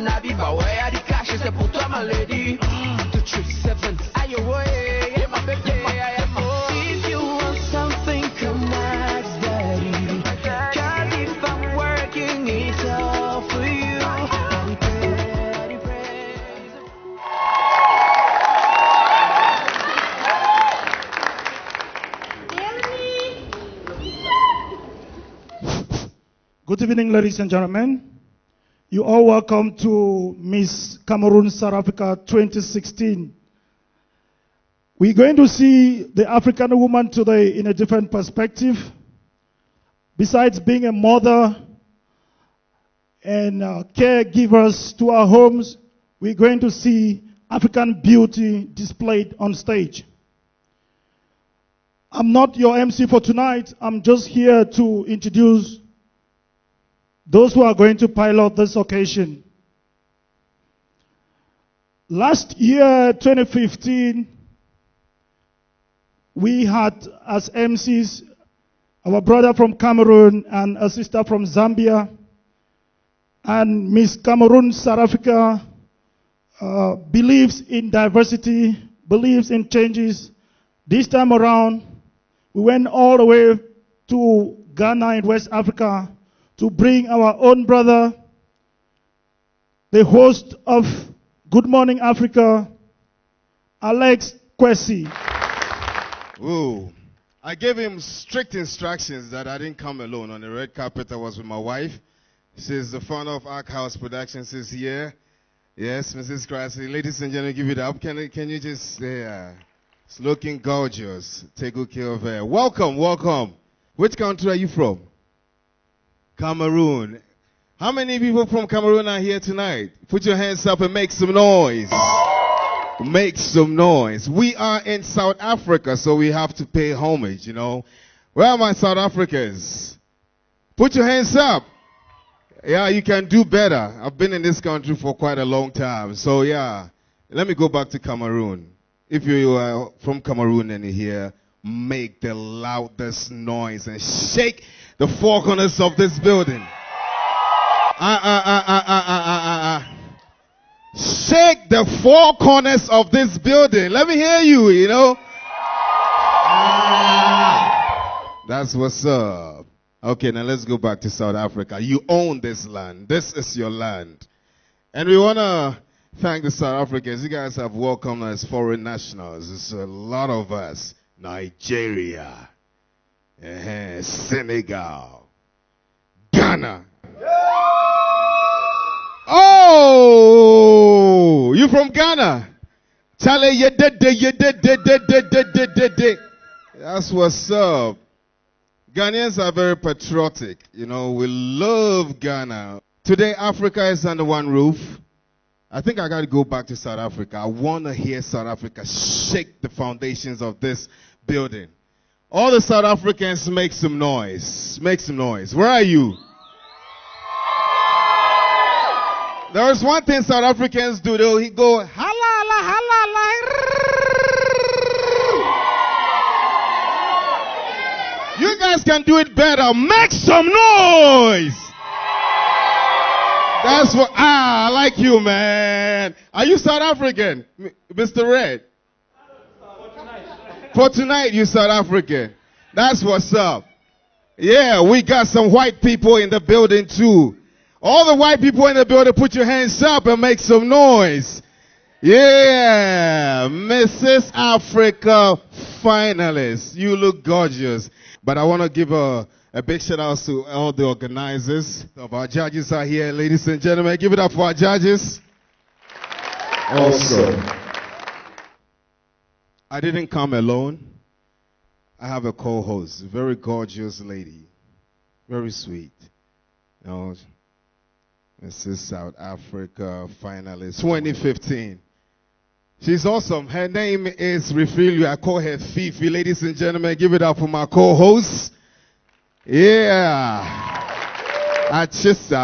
Naviva, where are the cash? C'est pour toi, my lady. 237, aye, away, my baby, I am. If you want something, come ask daddy. Cause if I'm working, it's all for you. Daddy praise. Good evening, ladies and gentlemen. You all welcome to Miss Cameroon South Africa 2016. We're going to see the African woman today in a different perspective. Besides being a mother and caregivers to our homes, we're going to see African beauty displayed on stage. I'm not your MC for tonight. I'm just here to introduce those who are going to pilot this occasion. Last year, 2015, we had as MCs our brother from Cameroon and a sister from Zambia. And Miss Cameroon South Africa believes in diversity, believes in changes. This time around, we went all the way to Ghana in West Africa to bring our own brother, the host of Good Morning Africa, Alex Kwesi. Whoa. I gave him strict instructions that I didn't come alone. On the red carpet, I was with my wife. She's the founder of Arc House Productions is here. Yes, Mrs. Crassley. Ladies and gentlemen, give it up. Can you just, it's looking gorgeous. Take good care of her. Welcome, welcome. Which country are you from? Cameroon. How many people from Cameroon are here tonight? Put your hands up and make some noise. Make some noise. We are in South Africa, so we have to pay homage, you know. Where are my South Africans? Put your hands up. Yeah, you can do better. I've been in this country for quite a long time. So, yeah, let me go back to Cameroon. If you are from Cameroon and you're here, make the loudest noise and shake the four corners of this building. Shake the four corners of this building. Let me hear you, you know. That's what's up. Okay, now let's go back to South Africa. You own this land. This is your land. And we want to thank the South Africans. You guys have welcomed us foreign nationals. It's a lot of us. Nigeria. Senegal, Ghana. Oh, you from Ghana? Charlie, you did. That's what's up. Ghanaians are very patriotic. You know, we love Ghana. Today, Africa is under one roof. I think I got to go back to South Africa. I want to hear South Africa shake the foundations of this building. All the South Africans, make some noise. Make some noise. Where are you? There is one thing South Africans do, though. He go, halala, halala. You guys can do it better. Make some noise. That's what, I like you, man. Are you South African, Mr. Red? For tonight, you South African. That's what's up. Yeah, we got some white people in the building too. All the white people in the building, put your hands up and make some noise. Yeah, Mrs. Africa finalist. You look gorgeous. But I want to give a big shout out to all the organizers. Of our judges are here, ladies and gentlemen. Give it up for our judges. Also, I didn't come alone. I have a co-host, a very gorgeous lady, very sweet. You know, Mrs. South Africa finalist 2015. She's awesome. Her name is Refilio. I call her Fifi. Ladies and gentlemen, give it up for my co-host. Yeah. Achisa.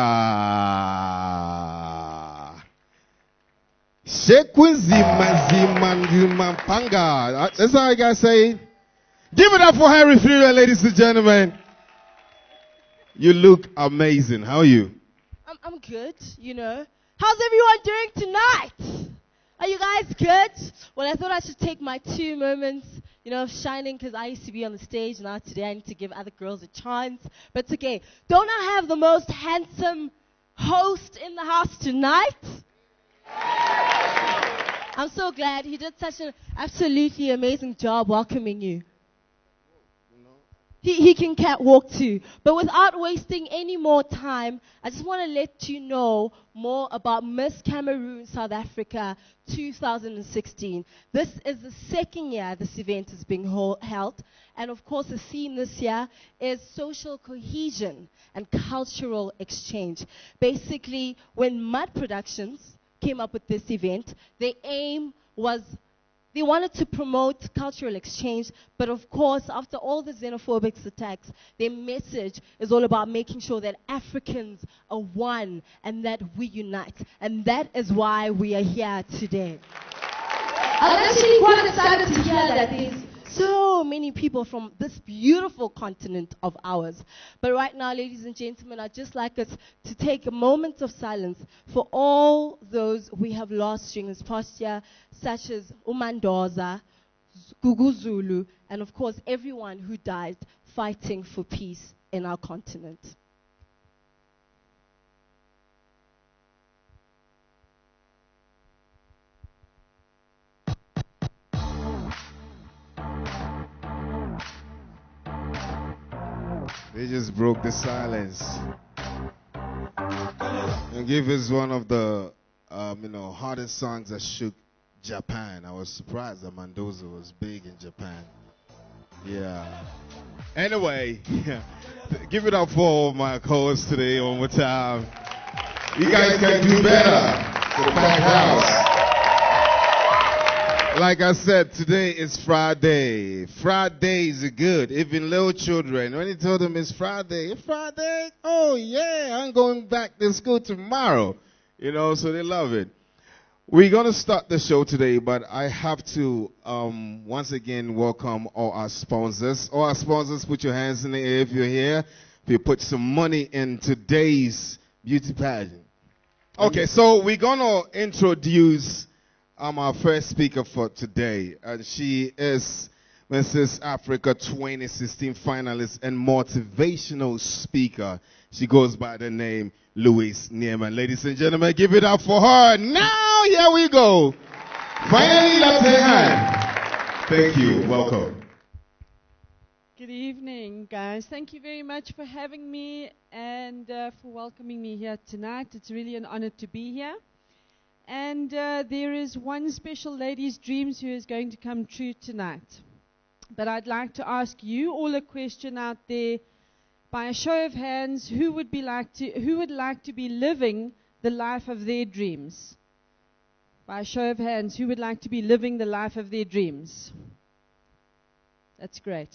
Shekwinzimanzimanzimampanga. That's how I gotta say. Give it up for Harry Freeman, ladies and gentlemen. You look amazing. How are you? I'm good, you know. How's everyone doing tonight? Are you guys good? Well, I thought I should take my 2 moments, of shining, because I used to be on the stage. Now today I need to give other girls a chance. But it's okay. Don't I have the most handsome host in the house tonight? I'm so glad. He did such an absolutely amazing job welcoming you. He can catwalk too. But without wasting any more time, I just want to let you know more about Miss Cameroon South Africa 2016. This is the 2nd year this event is being held. And of course, the theme this year is social cohesion and cultural exchange. Basically, when Mud Productions came up with this event, their aim was they wanted to promote cultural exchange, but of course, after all the xenophobic attacks, their message is all about making sure that Africans are one and that we unite. And that is why we are here today. I'm actually quite excited to hear that there's so many people from this beautiful continent of ours. But right now, ladies and gentlemen, I'd just like us to take a moment of silence for all those we have lost during this past year, such as Umandoza, Gugu Zulu, and of course everyone who died fighting for peace in our continent. They just broke the silence. And give us one of the hardest songs that shook Japan. I was surprised that Mendoza was big in Japan. Yeah. Anyway, give it up for my co-host today one more time. You guys can do better. The packed house. Like I said, today is Friday. Fridays are good. Even little children, when you tell them it's Friday, oh yeah, I'm going back to school tomorrow. So they love it. We're going to start the show today, but I have to once again welcome all our sponsors. All our sponsors, put your hands in the air if you're here. If you put some money in today's beauty pageant. Okay, so we're going to introduce our first speaker for today. She is Mrs. Africa 2016 finalist and motivational speaker. She goes by the name Louise Neiman. Ladies and gentlemen, give it up for her. Now, here we go. Finally, left hand. Thank you. Welcome. Good evening, guys. Thank you very much for having me and for welcoming me here tonight. It's really an honor to be here. And there is one special lady's dreams who is going to come true tonight. But I'd like to ask you all a question out there. By a show of hands, who would like to be living the life of their dreams? By a show of hands, who would like to be living the life of their dreams? That's great.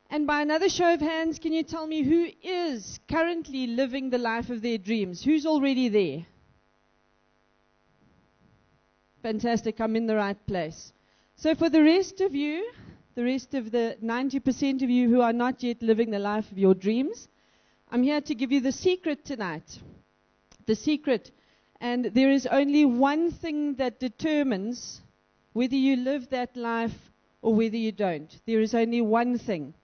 And by another show of hands, can you tell me who is currently living the life of their dreams? Who's already there? Fantastic, I'm in the right place. So for the rest of you, the rest of the 90% of you who are not yet living the life of your dreams, I'm here to give you the secret tonight. The secret. And there is only one thing that determines whether you live that life or whether you don't. There is only one thing.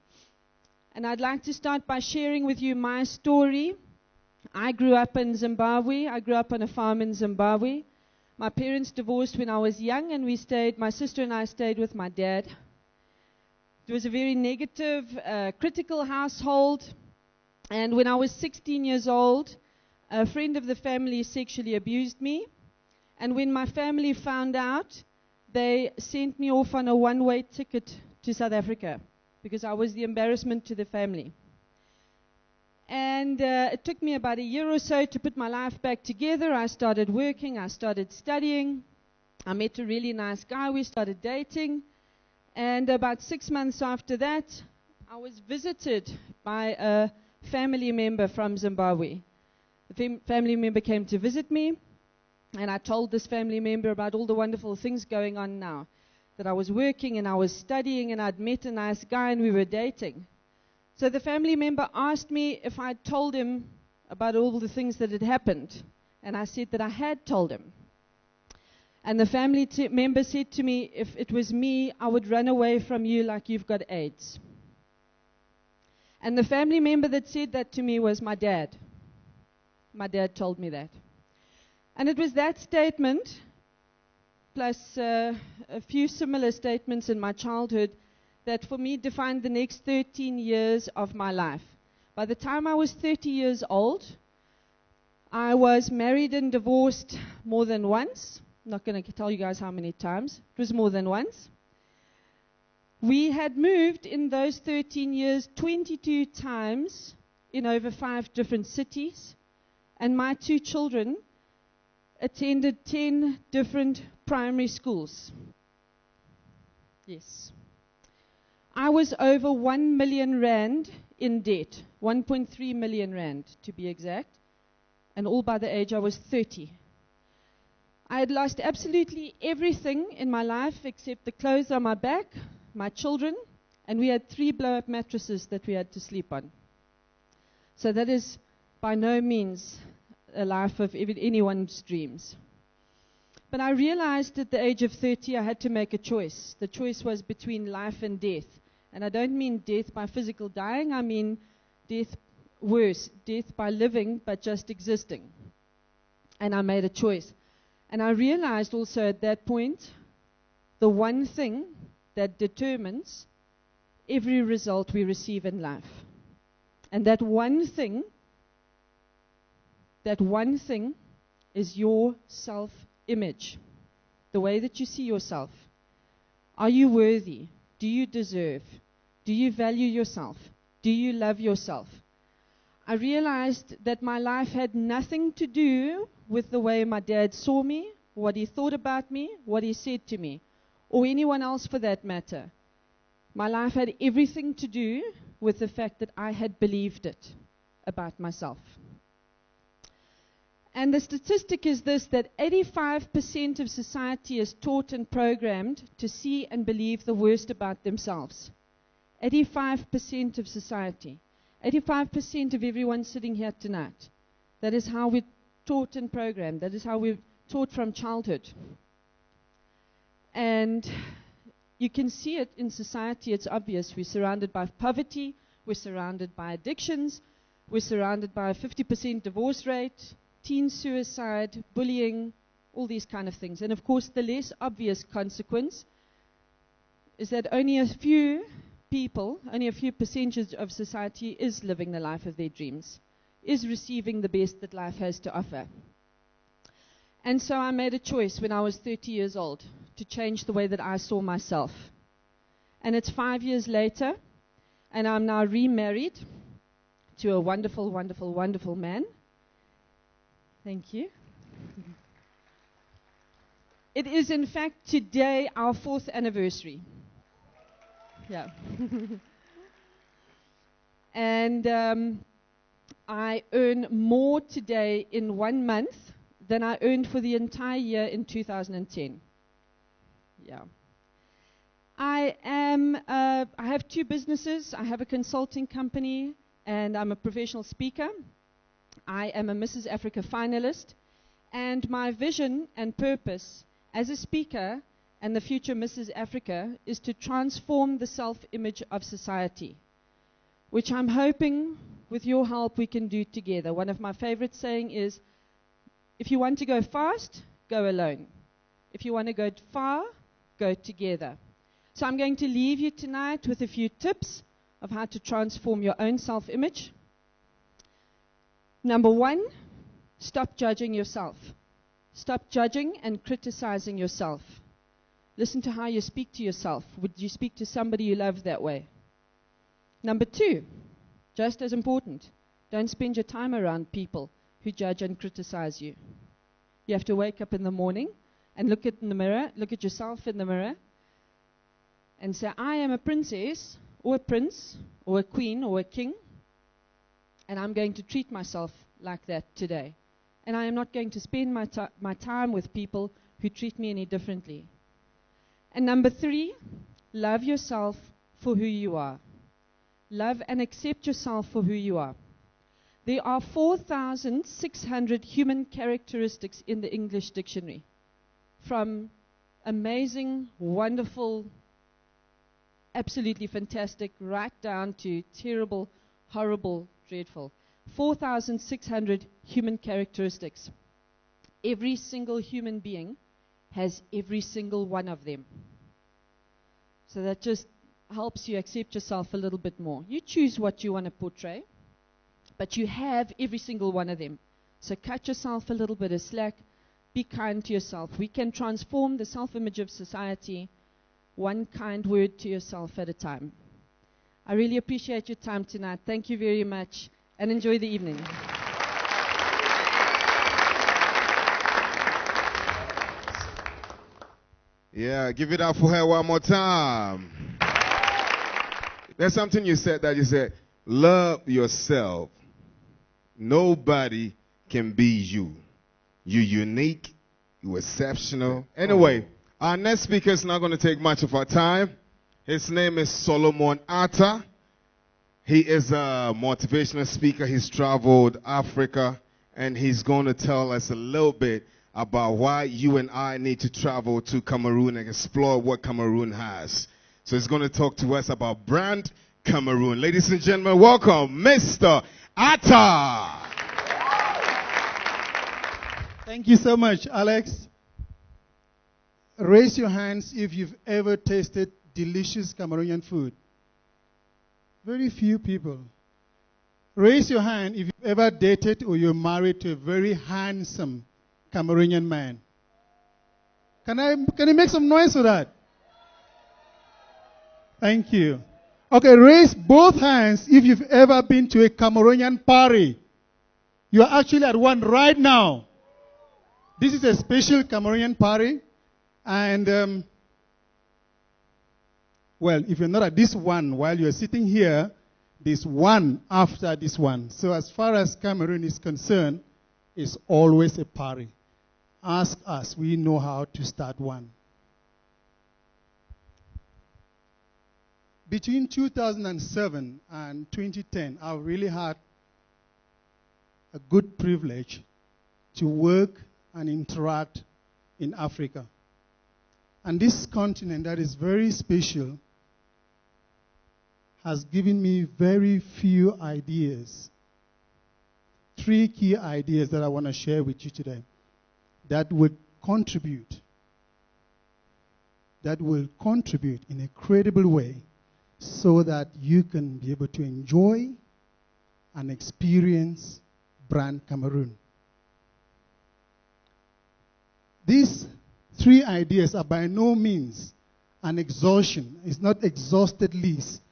And I'd like to start by sharing with you my story. I grew up in Zimbabwe. I grew up on a farm in Zimbabwe. My parents divorced when I was young, and my sister and I stayed with my dad. It was a very negative, critical household. And when I was 16 years old, a friend of the family sexually abused me. And when my family found out, they sent me off on a one-way ticket to South Africa because I was the embarrassment to the family. And it took me about a year or so to put my life back together. I started working, I started studying. I met a really nice guy, we started dating. And about 6 months after that, I was visited by a family member from Zimbabwe. The family member came to visit me, and I told this family member about all the wonderful things going on now. That I was working and I was studying and I'd met a nice guy and we were dating. So the family member asked me if I'd told him about all the things that had happened. And I said that I had told him. And the family member said to me, if it was me, I would run away from you like you've got AIDS. And the family member that said that to me was my dad. My dad told me that. And it was that statement, plus a few similar statements in my childhood, that for me defined the next 13 years of my life. By the time I was 30 years old, I was married and divorced more than once. I'm not going to tell you guys how many times. It was more than once. We had moved in those 13 years 22 times in over 5 different cities. And my 2 children attended 10 different primary schools. Yes. I was over 1 million rand in debt, 1.3 million rand to be exact, and all by the age I was 30. I had lost absolutely everything in my life except the clothes on my back, my children, and we had 3 blow-up mattresses that we had to sleep on. So that is by no means a life of anyone's dreams. But I realized at the age of 30 I had to make a choice. The choice was between life and death. And I don't mean death by physical dying, I mean death worse, death by living but just existing. And I made a choice. And I realized also at that point the one thing that determines every result we receive in life. And that one thing is your self-image, the way that you see yourself. Are you worthy? Do you deserve? Do you value yourself? Do you love yourself? I realized that my life had nothing to do with the way my dad saw me, what he thought about me, what he said to me, or anyone else for that matter. My life had everything to do with the fact that I had believed it about myself. And the statistic is this, that 85% of society is taught and programmed to see and believe the worst about themselves. 85% of society. 85% of everyone sitting here tonight. That is how we're taught and programmed. That is how we're taught from childhood. And you can see it in society. It's obvious. We're surrounded by poverty. We're surrounded by addictions. We're surrounded by a 50% divorce rate, teen suicide, bullying, all these kind of things. And of course, the less obvious consequence is that only a few people, only a few percentage of society is living the life of their dreams, is receiving the best that life has to offer. And so I made a choice when I was 30 years old to change the way that I saw myself. And it's 5 years later, and I'm now remarried to a wonderful, wonderful, wonderful man. Thank you. It is, in fact, today our 4th anniversary. Yeah. And I earn more today in 1 month than I earned for the entire year in 2010. Yeah. I have 2 businesses. I have a consulting company, and I'm a professional speaker. I am a Mrs. Africa finalist, and my vision and purpose as a speaker and the future Mrs. Africa is to transform the self-image of society, which I'm hoping with your help we can do together. One of my favorite saying is, if you want to go fast, go alone. If you want to go far, go together. So I'm going to leave you tonight with a few tips of how to transform your own self-image. Number 1, stop judging yourself. Stop judging and criticizing yourself. Listen to how you speak to yourself. Would you speak to somebody you love that way? Number 2, just as important, don't spend your time around people who judge and criticize you. You have to wake up in the morning and look at yourself in the mirror and say, I am a princess or a prince or a queen or a king, and I'm going to treat myself like that today. And I am not going to spend my time with people who treat me any differently. And number 3, love yourself for who you are. Love and accept yourself for who you are. There are 4,600 human characteristics in the English dictionary. From amazing, wonderful, absolutely fantastic, right down to terrible, horrible, dreadful. 4,600 human characteristics. Every single human being has every single one of them. So that just helps you accept yourself a little bit more. You choose what you want to portray, but you have every single one of them. So cut yourself a little bit of slack. Be kind to yourself. We can transform the self-image of society one kind word to yourself at a time. I really appreciate your time tonight. Thank you very much, and enjoy the evening. Yeah, give it up for her one more time. There's something you said that you said, love yourself. Nobody can be you. You're unique. You're exceptional. Anyway, our next speaker is not going to take much of our time. His name is Solomon Atta. He is a motivational speaker. He's traveled Africa, and he's going to tell us a little bit about why you and I need to travel to Cameroon and explore what Cameroon has. So he's going to talk to us about Brand Cameroon. Ladies and gentlemen, welcome, Mr. Atta. Thank you so much, Alex. Raise your hands if you've ever tasted delicious Cameroonian food. Very few people. Raise your hand if you've ever dated or you're married to a very handsome Cameroonian man. Can you make some noise for that? Thank you. Okay, raise both hands if you've ever been to a Cameroonian party. You're actually at one right now. This is a special Cameroonian party. And, well, if you're not at this one while you're sitting here, there's one after this one. So as far as Cameroon is concerned, it's always a party. Ask us. We know how to start one. Between 2007 and 2010, I really had a good privilege to work and interact in Africa. And this continent that is very special has given me very few ideas. 3 key ideas that I want to share with you today that would contribute in a credible way so that you can be able to enjoy and experience Brand Cameroon. These 3 ideas are by no means an exhaustion. It's not exhausted list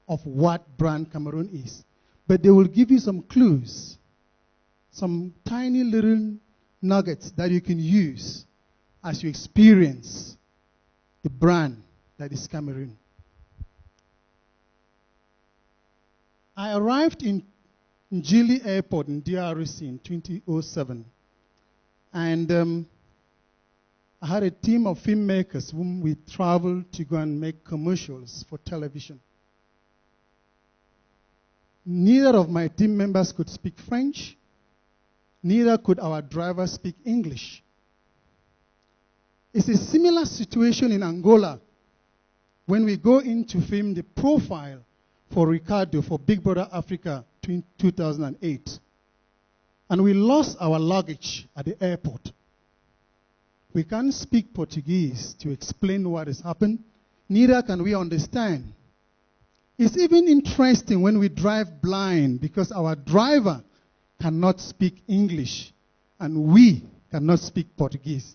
of what Brand Cameroon is. But they will give you some clues, some tiny little nuggets that you can use as you experience the brand that is Cameroon. I arrived in Njili Airport in DRC in 2007. And I had a team of filmmakers whom we traveled to go and make commercials for television. Neither of my team members could speak French. Neither could our driver speak English. It's a similar situation in Angola when we go in to film the profile for Ricardo for Big Brother Africa 2008. And we lost our luggage at the airport. We can't speak Portuguese to explain what has happened. Neither can we understand. It's even interesting when we drive blind because our driver cannot speak English and we cannot speak Portuguese.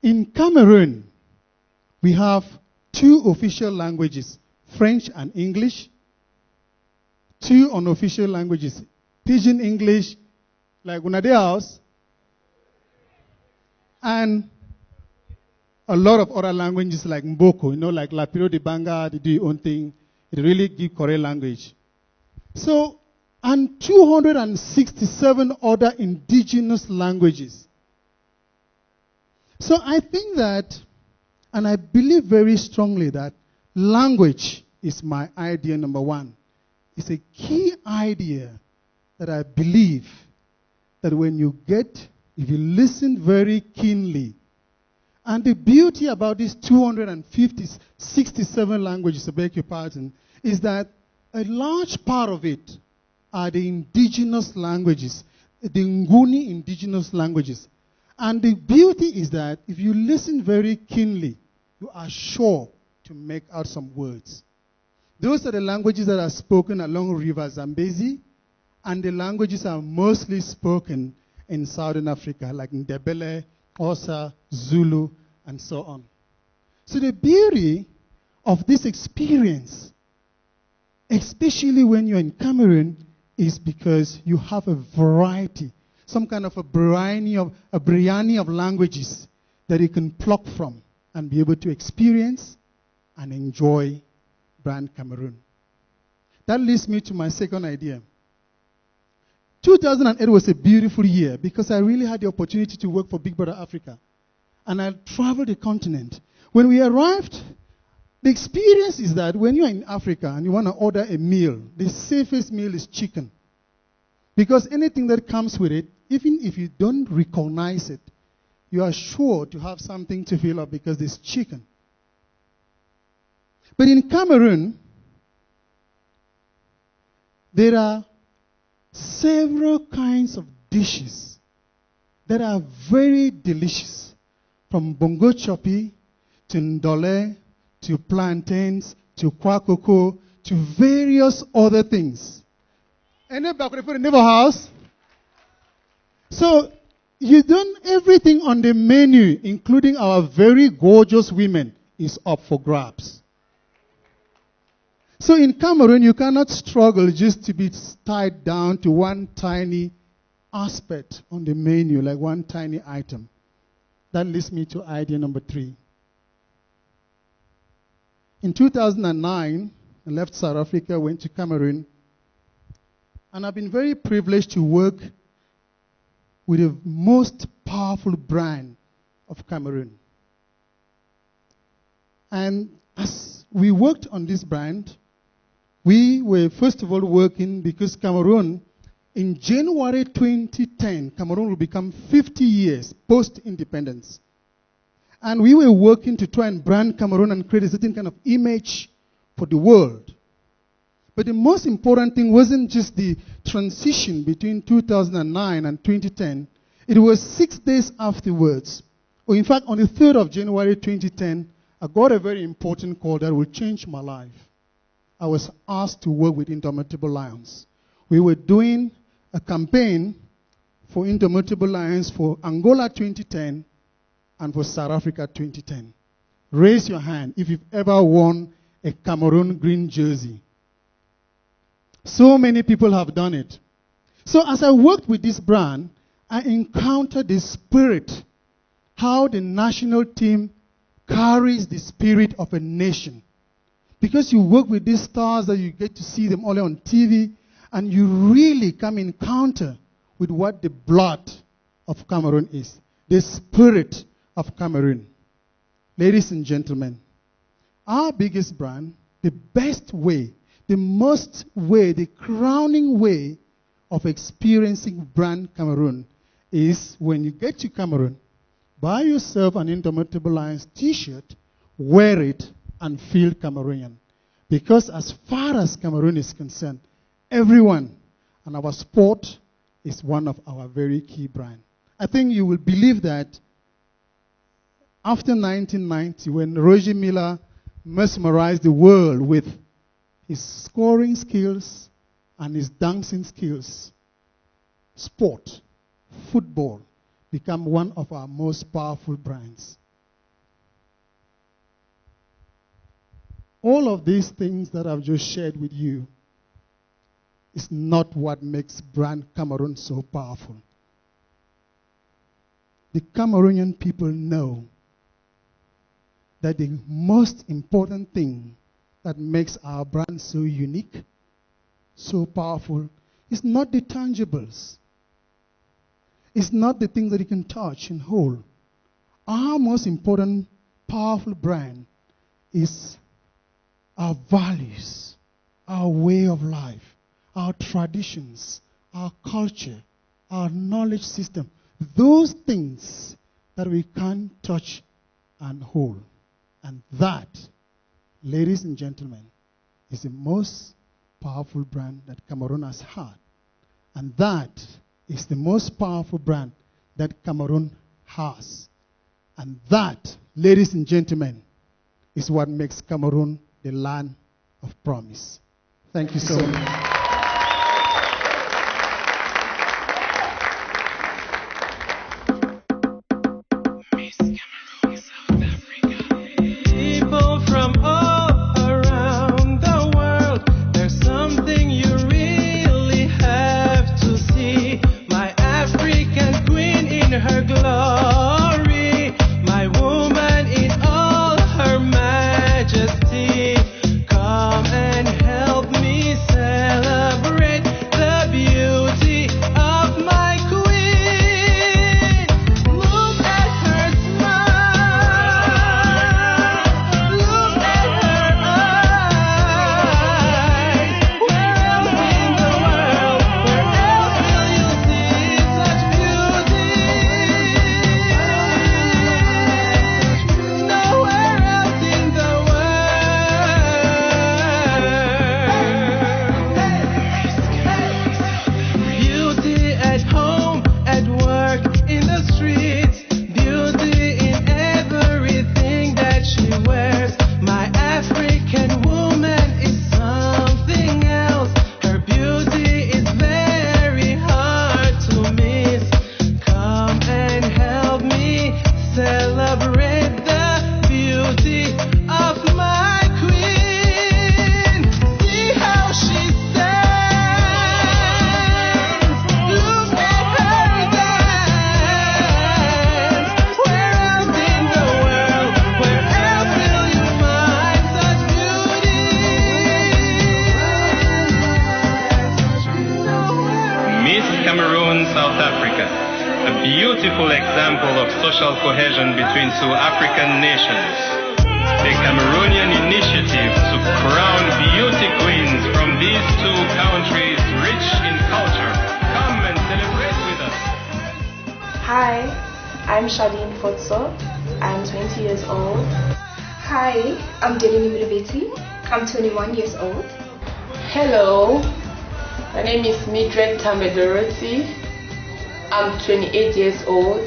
In Cameroon, we have 2 official languages, French and English. 2 unofficial languages, Pidgin English, like Unade House, and a lot of other languages like Mboko, like Lapiro de Banga, they do your own thing. It really gives Korean language. So, and 267 other indigenous languages. So I think that, and I believe very strongly that language is my idea number one. It's a key idea that I believe that when you get, if you listen very keenly, and the beauty about these 267 languages, I beg your pardon, is that a large part of it are the indigenous languages, the Nguni indigenous languages. And the beauty is that if you listen very keenly, you are sure to make out some words. Those are the languages that are spoken along River Zambezi, and the languages are mostly spoken in Southern Africa, like Ndebele, Xhosa, Zulu, and so on. So the beauty of this experience, especially when you're in Cameroon, is because you have a variety, some kind of a biryani of languages that you can pluck from and be able to experience and enjoy Brand Cameroon. That leads me to my second idea. 2008 was a beautiful year because I really had the opportunity to work for Big Brother Africa. And I traveled the continent. When we arrived, the experience is that when you're in Africa and you want to order a meal, the safest meal is chicken. Because anything that comes with it, even if you don't recognize it, you are sure to have something to fill up because there's chicken. But in Cameroon, there are several kinds of dishes that are very delicious, from bongo chopi to ndole to plantains to kwakoko to various other things. Anybody for the neighbor house? So you done everything on the menu, including our very gorgeous women, is up for grabs. So in Cameroon, you cannot struggle just to be tied down to one tiny aspect on the menu, like one tiny item. That leads me to idea number 3. In 2009, I left South Africa, went to Cameroon, and I've been very privileged to work with the most powerful brand of Cameroon. And as we worked on this brand, we were first of all working because Cameroon, in January 2010, Cameroon will become 50 years post-independence. And we were working to try and brand Cameroon and create a certain kind of image for the world. But the most important thing wasn't just the transition between 2009 and 2010. It was 6 days afterwards, or in fact on the 3rd of January 2010, I got a very important call that will change my life. I was asked to work with Indomitable Lions. We were doing a campaign for Indomitable Lions for Angola 2010 and for South Africa 2010. Raise your hand if you've ever worn a Cameroon green jersey. So many people have done it. So as I worked with this brand, I encountered the spirit, how the national team carries the spirit of a nation. Because you work with these stars that you get to see them all on TV, and you really come in encounter with what the blood of Cameroon is, the spirit of Cameroon. Ladies and gentlemen, our biggest brand, the best way, the most way, the crowning way of experiencing brand Cameroon is when you get to Cameroon, buy yourself an Indomitable Lions t-shirt, wear it, and feel Cameroonian. Because as far as Cameroon is concerned, everyone and our sport is one of our very key brands. I think you will believe that after 1990, when Roger Milla mesmerized the world with his scoring skills and his dancing skills, sport, football, become one of our most powerful brands. All of these things that I've just shared with you is not what makes brand Cameroon so powerful. The Cameroonian people know that the most important thing that makes our brand so unique, so powerful, is not the tangibles. It's not the things that you can touch and hold. Our most important, powerful brand is our values, our way of life, our traditions, our culture, our knowledge system, those things that we can't touch and hold. And that, ladies and gentlemen, is the most powerful brand that Cameroon has had. And that is the most powerful brand that Cameroon has. And that, ladies and gentlemen, is what makes Cameroon the land of promise. Thank you so much. Beautiful example of social cohesion between two African nations. The Cameroonian initiative to crown beauty queens from these two countries rich in culture. Come and celebrate with us. Hi, I'm Charlene Fotso. I'm 20 years old. Hi, I'm Delini Mulubeti. I'm 21 years old. Hello, my name is Mildred Tambedoroti. I'm 28 years old.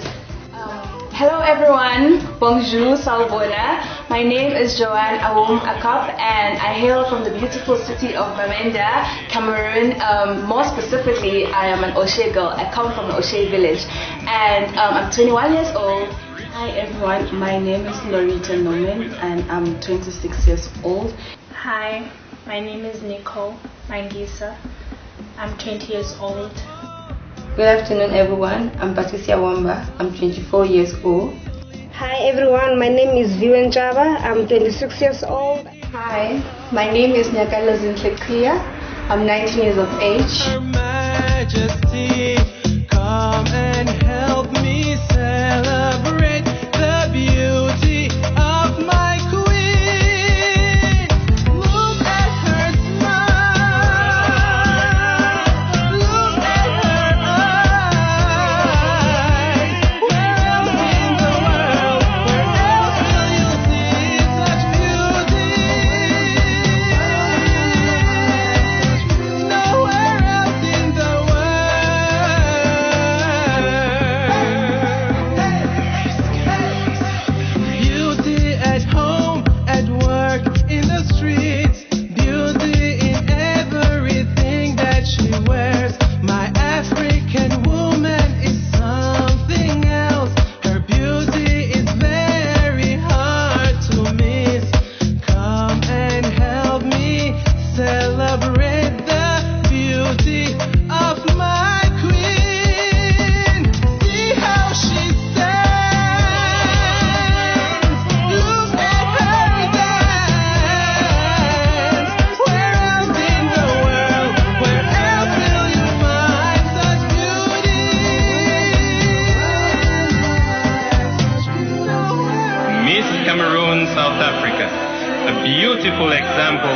Hello everyone, bonjour, salbona. My name is Joanne Awum Akop and I hail from the beautiful city of Bamenda, Cameroon. More specifically, I am an Oshe girl. I come from the Oshe village and I'm 21 years old. Hi everyone, my name is Lorita Nomen and I'm 26 years old. Hi, my name is Nicole Mangisa. I'm 20 years old. Good afternoon everyone, I'm Patricia Wamba, I'm 24 years old. Hi everyone, my name is Viwen Java, I'm 26 years old. Hi, my name is Nyakala Zintlekria, I'm 19 years of age. Her Majesty, come and help me celebrate the beauty of my queen. Look at her smile, look at her eyes. Where else in the world, where else will you see such beauty? Nowhere else in the world.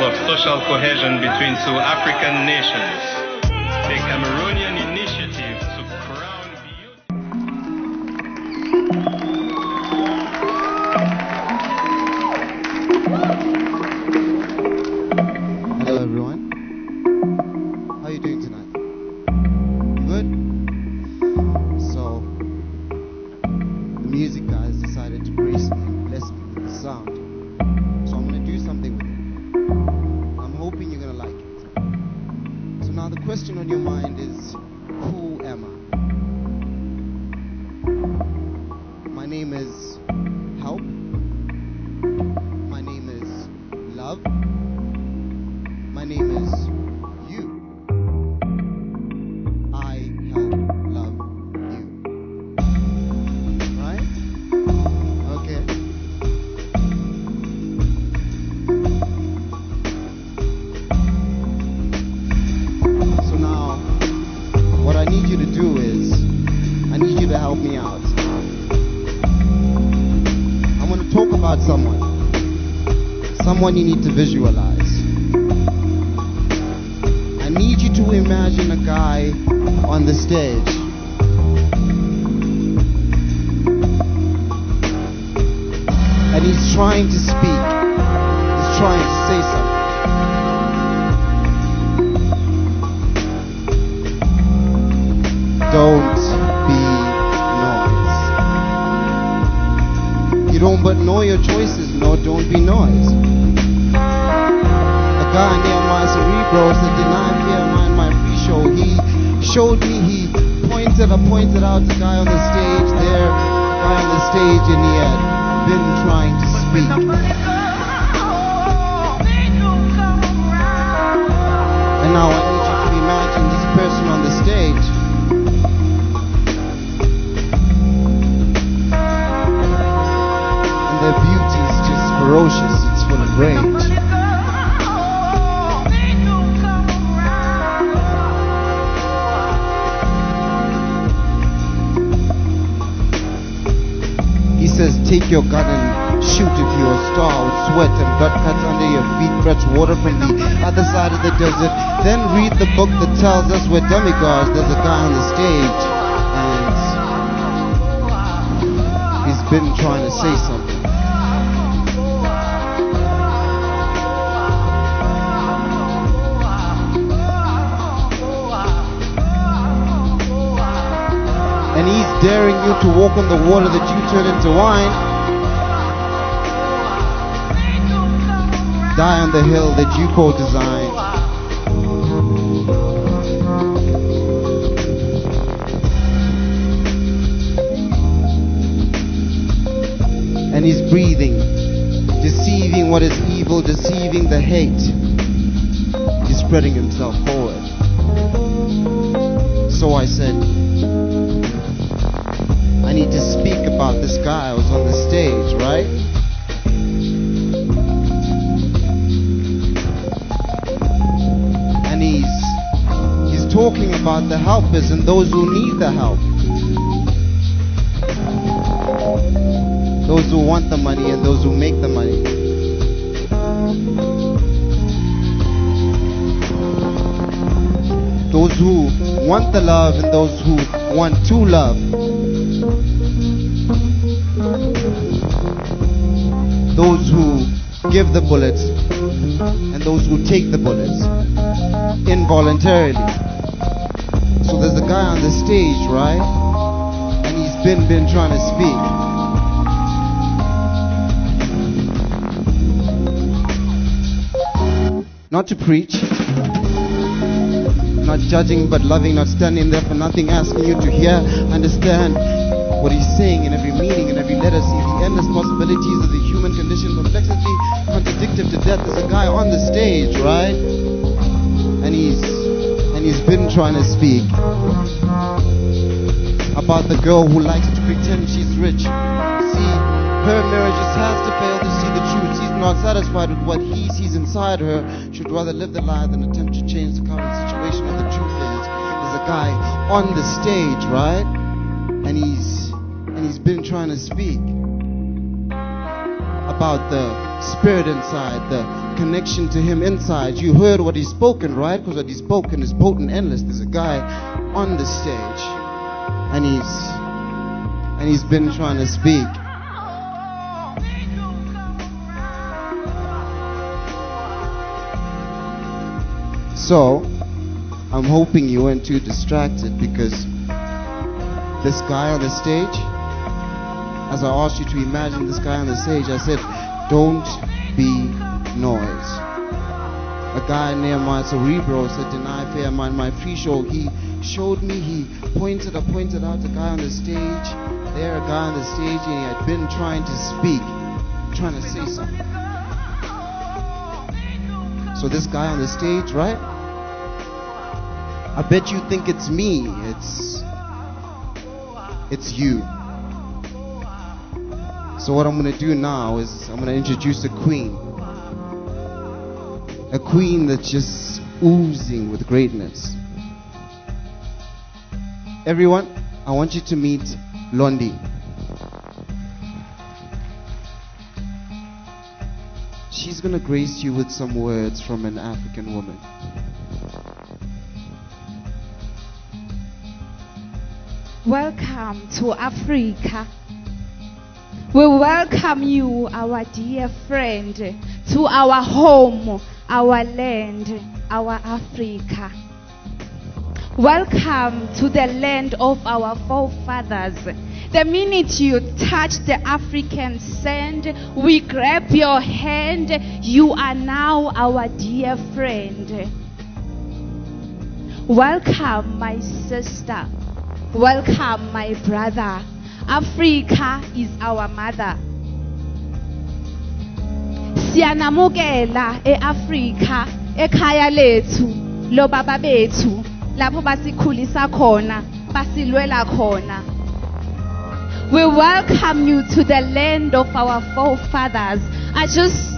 of social cohesion between two African nations, the Cameroonian initiative to crown Hello everyone. How are you doing tonight? Good? So, the music guys decided to grace me and bless me with the sound. So I'm going to do something with it. I'm hoping you're going to like it. So now the question on your mind is, who am I? My name is Help. My name is Love. My name is you. I help love you. Right? Okay. So now, what I need you to do is, I need you to help me out. I'm going to talk about someone. Someone you need to visualize. I need you to imagine a guy on the stage. And he's trying to speak. He's trying to say something. Don't be noise. You don't but know your choices. No, don't be noise. A guy near my cerebros that denied fear mind my pre-show. He showed me, he pointed out the guy on the stage there, the guy on the stage, and he had been trying to speak. And now I need you to imagine this person on the stage. And their beauty is just ferocious, it's full of rage. He says, take your gun and shoot if you're a star with sweat and blood cuts under your feet, fetch water from the other side of the desert. Then read the book that tells us we're demigods. There's a guy on the stage and he's been trying to say something. And he's daring you to walk on the water that you turn into wine. Die on the hill that you co-designed. And he's breathing, deceiving what is evil, deceiving the hate. He's spreading himself forward. So I said, I need to speak about this guy who's on the stage, right? And he's talking about the helpers and those who need the help. Those who want the money and those who make the money. Those who want the love and those who want to love. Those who give the bullets and those who take the bullets involuntarily. So there's a guy on the stage, right? And he's been trying to speak. Not to preach, not judging but loving, not standing there for nothing, asking you to hear, understand what he's saying in every meaning, in every letter, see the endless possibilities of the human condition, perplexity, contradictive to death. There's a guy on the stage, right? And he's been trying to speak about the girl who likes to pretend she's rich. See, her mirror just has to fail to see the truth. She's not satisfied with what he sees inside her. She'd rather live the lie than attempt to change the current situation. And the truth is, there's a guy on the stage, right? And he's been trying to speak. about the spirit inside, the connection to him inside. You heard what he's spoken, right? Because what he's spoken is potent, endless. There's a guy on the stage, and he's been trying to speak. So, I'm hoping you weren't too distracted, because this guy on the stage, as I asked you to imagine this guy on the stage, I said, don't be noise. A guy near my cerebro said, deny fair mind, my pre-show, he showed me, he pointed out the guy on the stage, there a guy on the stage, and he had been trying to speak, trying to say something. So this guy on the stage, right? I bet you think it's me. It's you. So what I'm going to do now is I'm going to introduce a queen. A queen that's just oozing with greatness. Everyone, I want you to meet Londi. She's going to grace you with some words from an African woman. Welcome to Africa. We welcome you, our dear friend, to our home, our land, our Africa. Welcome to the land of our forefathers. The minute you touch the African sand, we grab your hand. You are now our dear friend. Welcome, my sister. Welcome, my brother. Africa is our mother. Siyanamukela e-Africa, ekhaya lethu, lo baba bethu, lapho basikhulisa khona, basilwela khona. We welcome you to the land of our forefathers. I just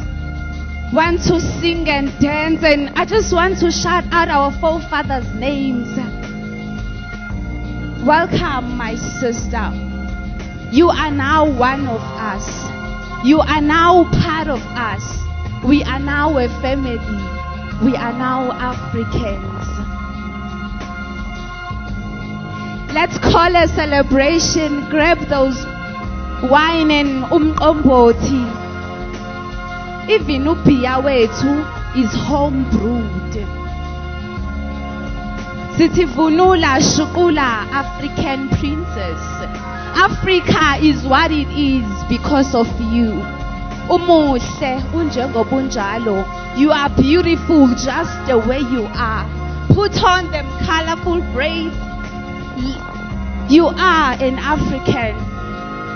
want to sing and dance, and I just want to shout out our forefathers' names. Welcome, my sister. You are now one of us. You are now part of us. We are now a family. We are now Africans. Let's call a celebration. Grab those wine and umqombothi. Even upia wethu is home brewed. Sitivunula shukula, African princess. Africa is what it is because of you. Umuhle unjengobunjalo. You are beautiful just the way you are. Put on them colorful braids. You are an African.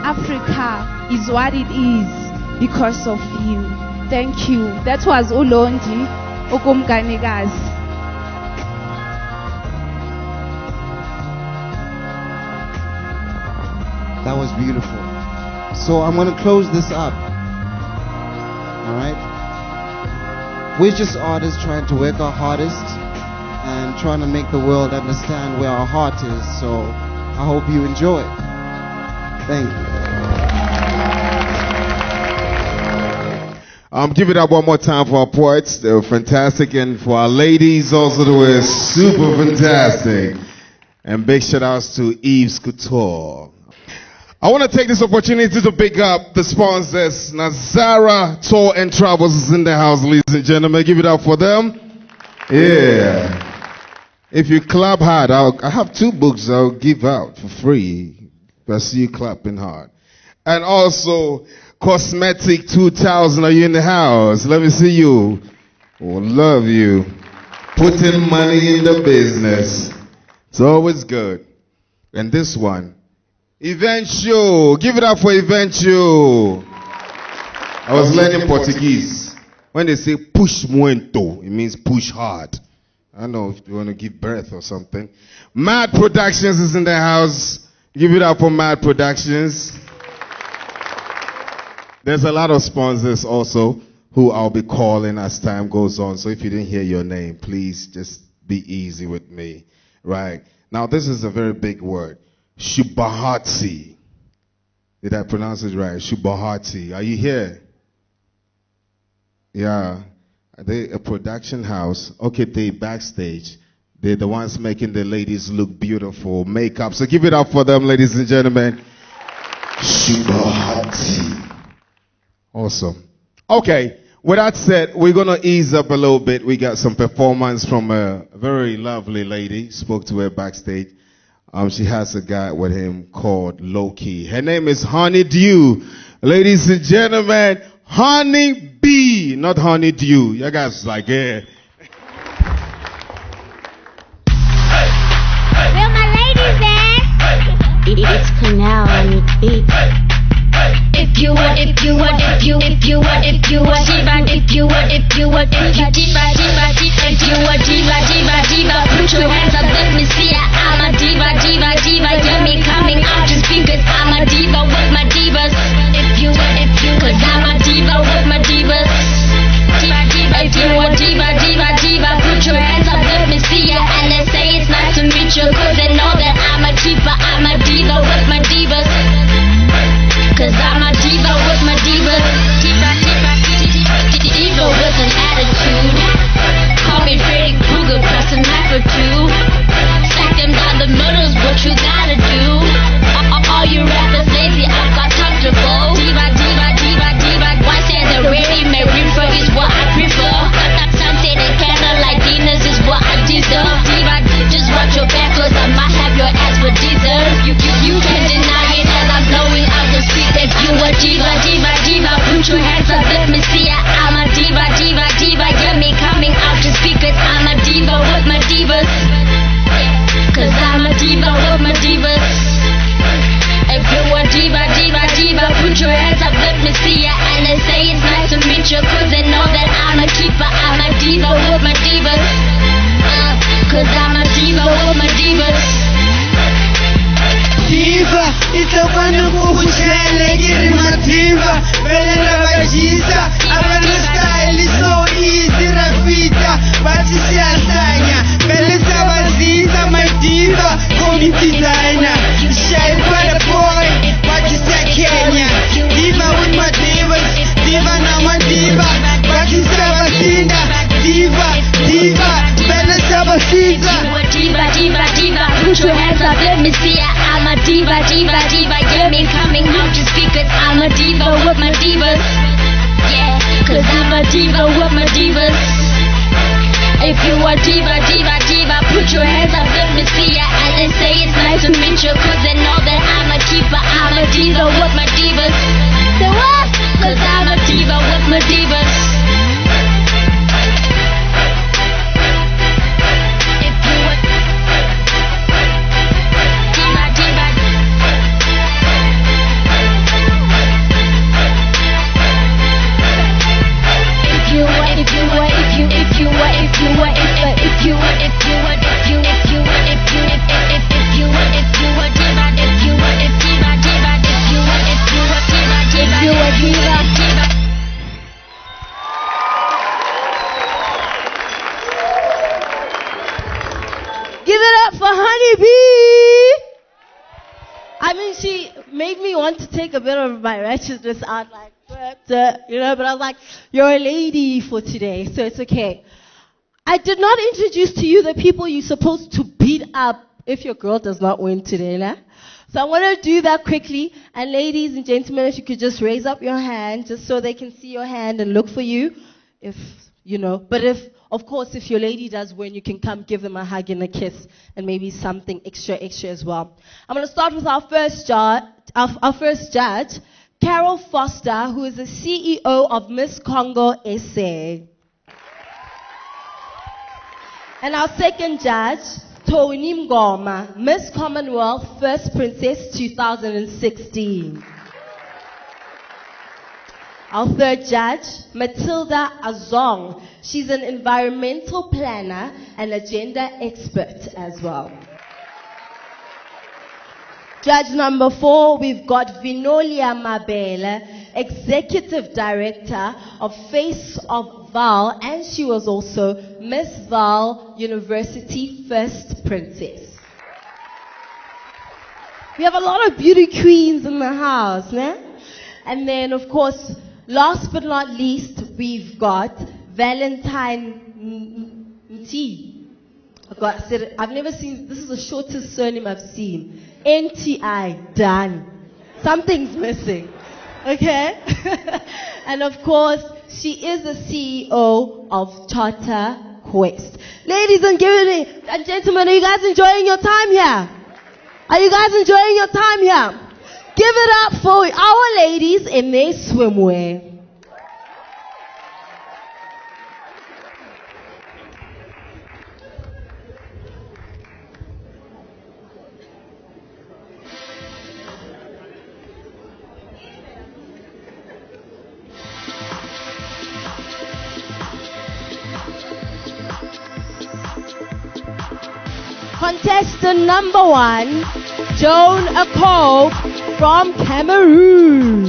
Africa is what it is because of you. Thank you. That was uLondi ukumkanikazi. That was beautiful. So I'm going to close this up. Alright? We're just artists trying to work our hardest and trying to make the world understand where our heart is. So I hope you enjoy. Thank you. Give it up one more time for our poets. They were fantastic. And for our ladies also, they were super fantastic. And big shout outs to Yves Couture. I want to take this opportunity to pick up the sponsors. Nazara Tour and Travels is in the house, ladies and gentlemen. Give it up for them. Yeah. If you clap hard, I have 2 books I'll give out for free. I see you clapping hard. And also, Cosmetic 2000, are you in the house? Let me see you. Oh, love you. Putting money in the business. It's always good. And this one, Event Show. Give it up for Event Show. I was learning Portuguese. When they say push muito, it means push hard. I don't know if you want to give birth or something. Mad Productions is in the house. Give it up for Mad Productions. There's a lot of sponsors also who I'll be calling as time goes on. So if you didn't hear your name, please just be easy with me. Right. Now this is a very big word. Shubahati. Did I pronounce it right? Shubahati. Are you here? Yeah. They a production house. Okay, they backstage. They're the ones making the ladies look beautiful, makeup. So give it up for them, ladies and gentlemen. Super hot. Awesome. Okay, with that said, we're going to ease up a little bit. We got some performance from a very lovely lady. Spoke to her backstage. She has a guy with him called Loki. Her name is Honey Dew. Ladies and gentlemen, Honey Bee, not Honey Dew. You guys like, yeah. Where my ladies at? It's Canal on the beat. If you want, if you want, if you want, if you want, if you want, if you want, if you want, if you want, diva, put your hands up, let me see it. I'm a diva, get me coming out your speakers. I'm a diva with my divas. If you want, cause I'm a diva with my divas. If you want, diva, put your hands up, let me see it. And they say it's nice to meet you, cause they know that I'm a diva with my divas. Cause I'm a diva with my divas. Diva with an attitude. Call me Freddy Krueger plus a knife or two. Stack them down the middles, what you gotta do. All you rappers lazy, I got comfortable. Diva. One say the ready-made reefer is what I prefer. Some say the candle like Venus is what I deserve. Diva, just watch your back cause I might have your ass for dessert. You can't deny it as I'm blowing out the speed. If you a diva, put your hands up, let me see it. I'm a diva, get me coming out the speakers. I'm a diva with my divas. Cause I'm a diva with my divas. If you a diva, put your hands up, let me see it. And they say it's nice to meet you, cause they know that I'm a keeper. I'm a diva with my divas. Cause I'm a diva with my divas. Diva, itakwenda kukuchele girima diva. Vele rabajisa, abana style so easy rafita. Basi siasanya, vele sabaziza my diva. Community designer, shy for the boy. Pakistan Kenya, diva with my divas. Diva na my diva. Pakistan bazinda, diva, vele sabaziza. Diva, put your hands up, let me see it. I'm a diva, get me coming out your speakers. I'm a diva with my divas. Yeah, cause I'm a diva with my divas. If you a diva, put your hands up, let me see it. And they say it's nice to meet you, cause they know that I'm a keeper. I'm a diva with my divas. Say what? Cause I'm a diva with my divas. Give it up for Honey Bee. I mean, she made me want to take a bit of my righteousness out, like, but I was like, you're a lady for today, so it's okay. I did not introduce to you the people you're supposed to beat up if your girl does not win today, nah? So I want to do that quickly. And ladies and gentlemen, if you could just raise up your hand, just so they can see your hand and look for you, if, but of course, if your lady does win, you can come give them a hug and a kiss and maybe something extra as well. I'm going to start with our first judge, Carol Foster, who is the CEO of Miss Congo SA. And our second judge, Tony Mngoma, Miss Commonwealth First Princess 2016. Our third judge, Matilda Azong. She's an environmental planner and a gender expert as well. Judge number 4, we've got Vinolia Mabele, Executive Director of Face of Val, and she was also Miss Val University First Princess. We have a lot of beauty queens in the house, né? And then, of course, Last but not least, we've got Valentine T. I've never seen, this is the shortest surname I've seen. NTI, done. Something's missing. Okay? And of course, she is the CEO of Charter Quest. Ladies and gentlemen, are you guys enjoying your time here? Are you guys enjoying your time here? Give it up for our ladies in their swimwear. Contestant number 1, Joan Akol from Cameroon.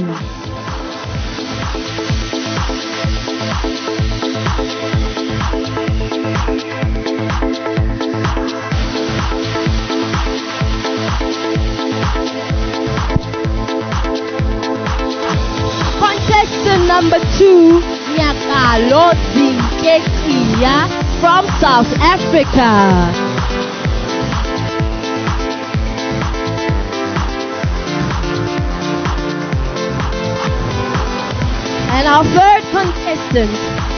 Contestant number 2, Nyakalo Zinkekia from South Africa. And our third contestant,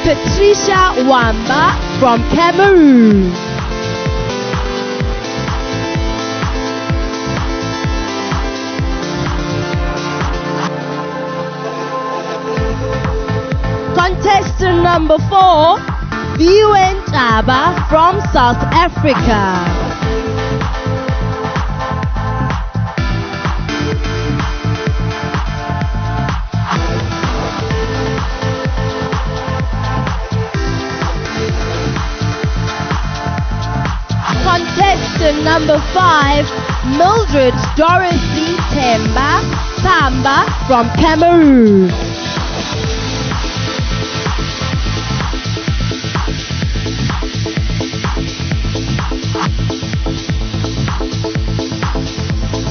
Patricia Wamba from Cameroon. Contestant number 4, Viwen Chaba from South Africa. Contestant number 5, Mildred Dorothy Tamba from Cameroon.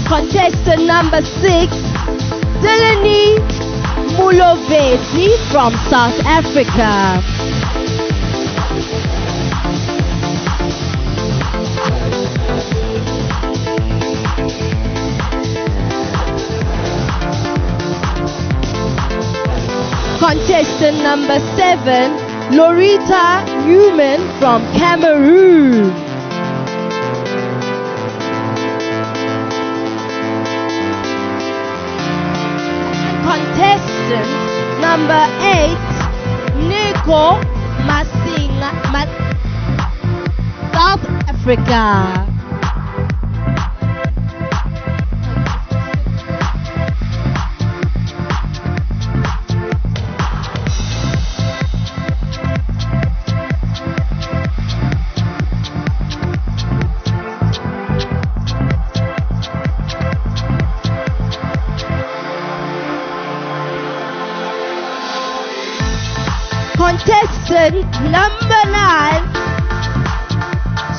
Contestant number 6, Delaney Mulovesi from South Africa. Contestant number 7, Lorita Newman from Cameroon. Contestant number 8, Nico Masinga, South Africa. Contestant number 9,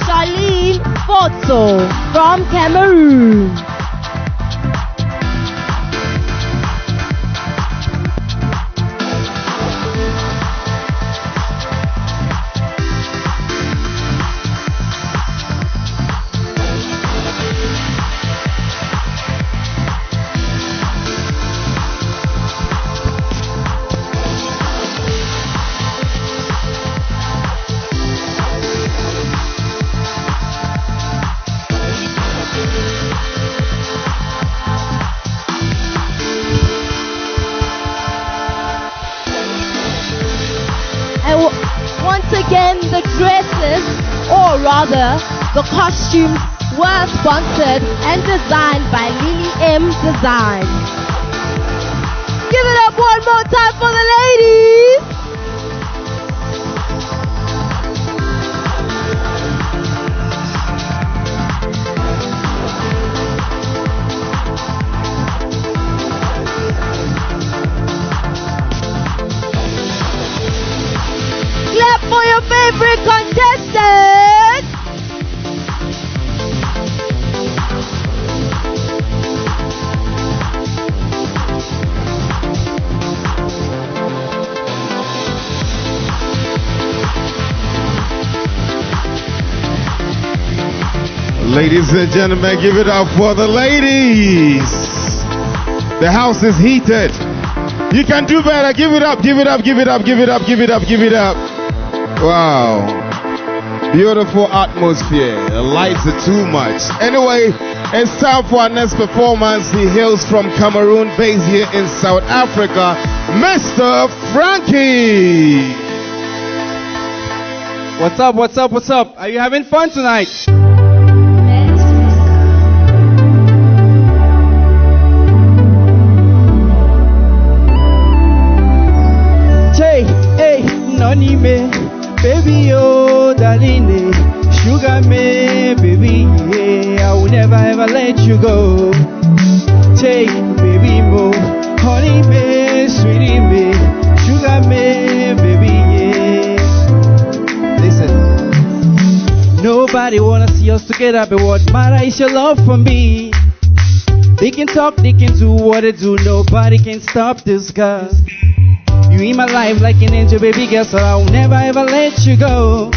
Charlene Fotso from Cameroon. Once again, the dresses, or rather, the costumes, were sponsored and designed by Lily M Design. Give it up one more time for the ladies! Clap for your favorite contestant! Ladies and gentlemen, give it up for the ladies. The house is heated. You can do better. Give it up, give it up, give it up, give it up, give it up, give it up. Wow. Beautiful atmosphere. The lights are too much. Anyway, it's time for our next performance. He hails from Cameroon, based here in South Africa, Mr. Frankie. What's up, what's up, what's up? Are you having fun tonight? Hey, noni me, baby, oh, darling, sugar me, baby, yeah, I will never ever let you go. Take, baby, mo, honey me, sweetie me, sugar me, baby, yeah. Listen, nobody wanna see us together, but what matter is your love for me. They can talk, they can do what they do, nobody can stop this girl. You in my life like an angel, baby girl, so I will never ever let you go.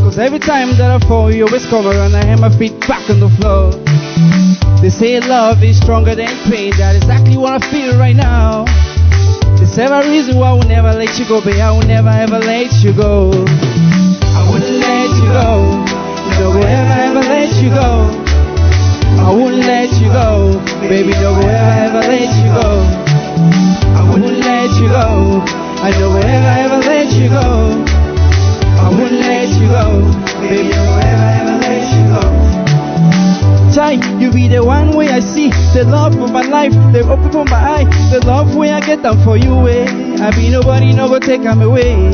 Cause every time that I fall, you always come around, I have my feet back on the floor. They say love is stronger than pain, that's exactly what I feel right now. There's several reasons why I will never let you go, baby, I will never ever let you go. I wouldn't let you go, no will ever let you go. I wouldn't let you go, baby, no will ever let you go. I wouldn't let you go, I know will ever let you go. I wouldn't let you go, baby, I will ever let you go. Chai, you be the one way I see the love of my life, the open for my eye, the love way I get down for you, eh. I be nobody, no go take them away.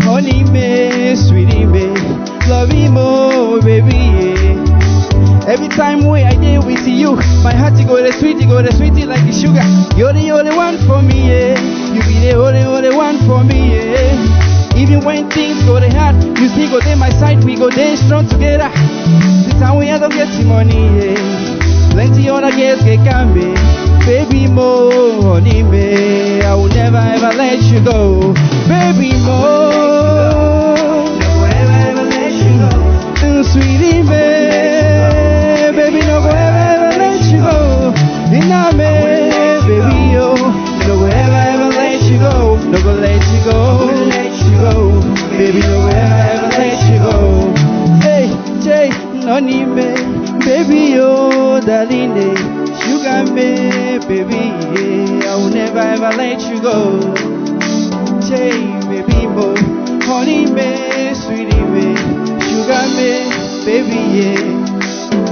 Honey me, sweetie me, love me more, baby, yeah. Every time we I deal with you, my heart go the sweetie like the sugar. You're the only one for me, yeah. You be the only one for me, yeah. Even when things go the hard, you still go there my side, we go there strong together. The time we don't get the money, yeah. Plenty other girls get me, baby more, honey me. I will never ever let you go, baby more. Never ever let you go, sweetie me. Baby, no go ever let you go. Inna me, baby, oh, no go ever let you go. No go let you go, let you go. Baby, no go ever let you go. Hey, Jay, noni me, baby, oh, darling, sugar me, baby, yeah, I will never ever let you go. Jay, baby, mo, honey me, sweetie me, sugar me, baby, yeah.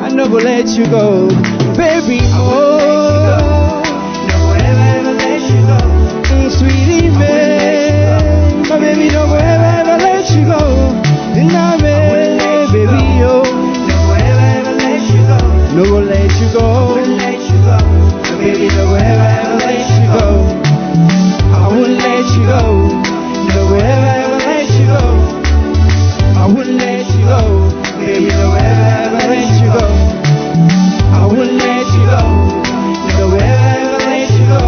I no go let you go, baby, oh. No go ever let you go, sweetie, baby. My baby, no go ever let you go. Nah, baby, oh. No go ever let you go. No go let you go. Baby, no go ever let you go. I wouldn't let you go. No go ever let you go. I wouldn't let you go. Baby, no go ever let you go. I wouldn't let you go. No way ever let you go.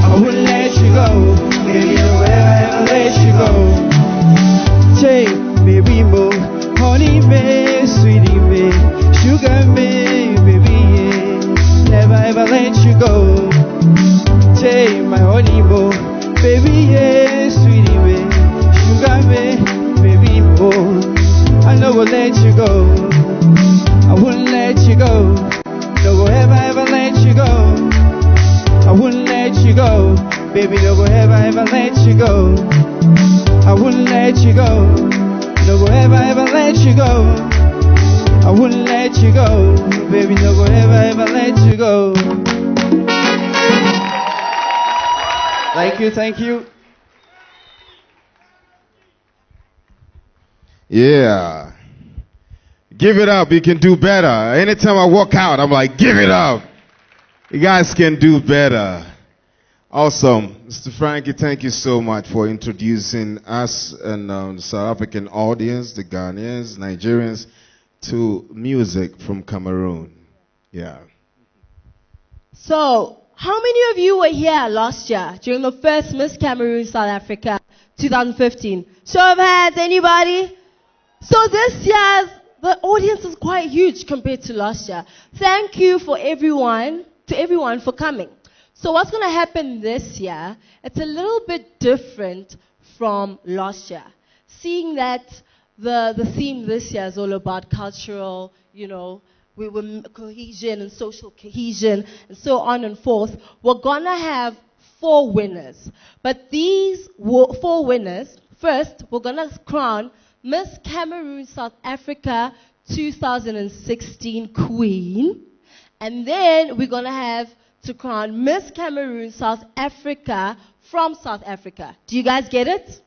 I wouldn't let you go. Baby, no way ever let you go. Take baby mo, honey me, sweetie me, sugar me, baby, yeah. Never ever let you go. Take my honey mo, baby, yeah, sweetie me, sugar me, baby mo. I no go let you go. I wouldn't let you go. No go ever let you go. I wouldn't let you go. Baby, no go ever let you go. I wouldn't let you go. No go ever let you go. I wouldn't let you go. Baby, no go ever let you go. Thank you, thank you. Yeah. Give it up. You can do better. Anytime I walk out, I'm like, give it up. You guys can do better. Awesome. Mr. Frankie, thank you so much for introducing us and the South African audience, the Ghanaians, Nigerians, to music from Cameroon. Yeah. So, how many of you were here last year during the first Miss Cameroon South Africa 2015? Show of hands, anybody? So this year's the audience is quite huge compared to last year. Thank you for everyone for coming. So what's going to happen this year, it's a little bit different from last year. Seeing that the theme this year is all about cultural, cohesion and social cohesion and so on and forth, we're going to have 4 winners. But these 4 winners, first, we're going to crown Miss Cameroon South Africa 2016 Queen. And then we're going to have to crown Miss Cameroon South Africa from South Africa. Do you guys get it?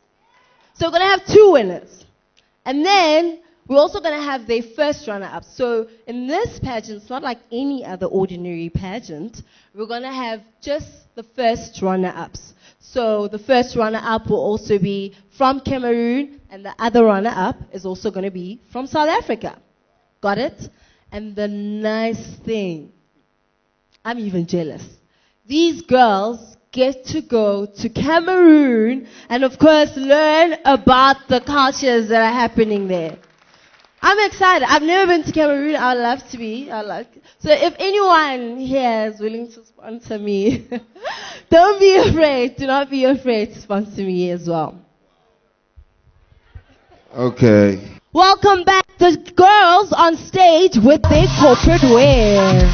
So we're going to have 2 winners. And then we're also going to have their first runner-up. So in this pageant, it's not like any other ordinary pageant. We're going to have just the first runner-ups. So the first runner-up will also be from Cameroon, and the other runner-up is also going to be from South Africa. Got it? And the nice thing, I'm even jealous. These girls get to go to Cameroon and, of course, learn about the cultures that are happening there. I'm excited. I've never been to Cameroon. I'd love to be. So if anyone here is willing to sponsor me, don't be afraid. Do not be afraid to sponsor me as well. Okay. Welcome back the girls on stage with their corporate wear.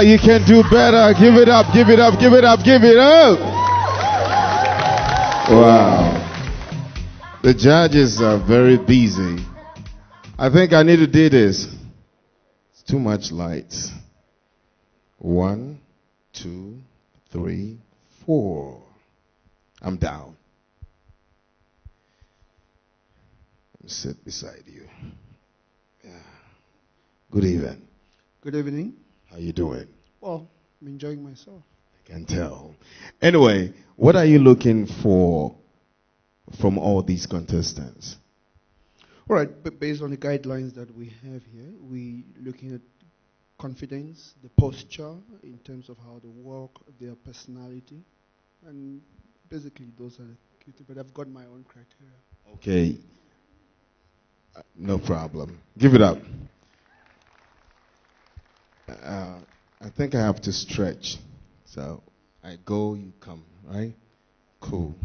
better. You can do better. Give it up, give it up, give it up, give it up. Wow. The judges are very busy. I think I need to do this. It's too much light. 1, 2, 3, 4. I'm down. Sit beside you. Yeah. Good evening. Good evening. How you doing? Well, I'm enjoying myself. I can tell. Anyway, what are you looking for from all these contestants? All right, but based on the guidelines that we have here, we're looking at confidence, the posture in terms of how they walk, their personality, and basically those are the key things. But I've got my own criteria. Okay. No problem. Give it up. I think I have to stretch. So I go, you come, right? Cool.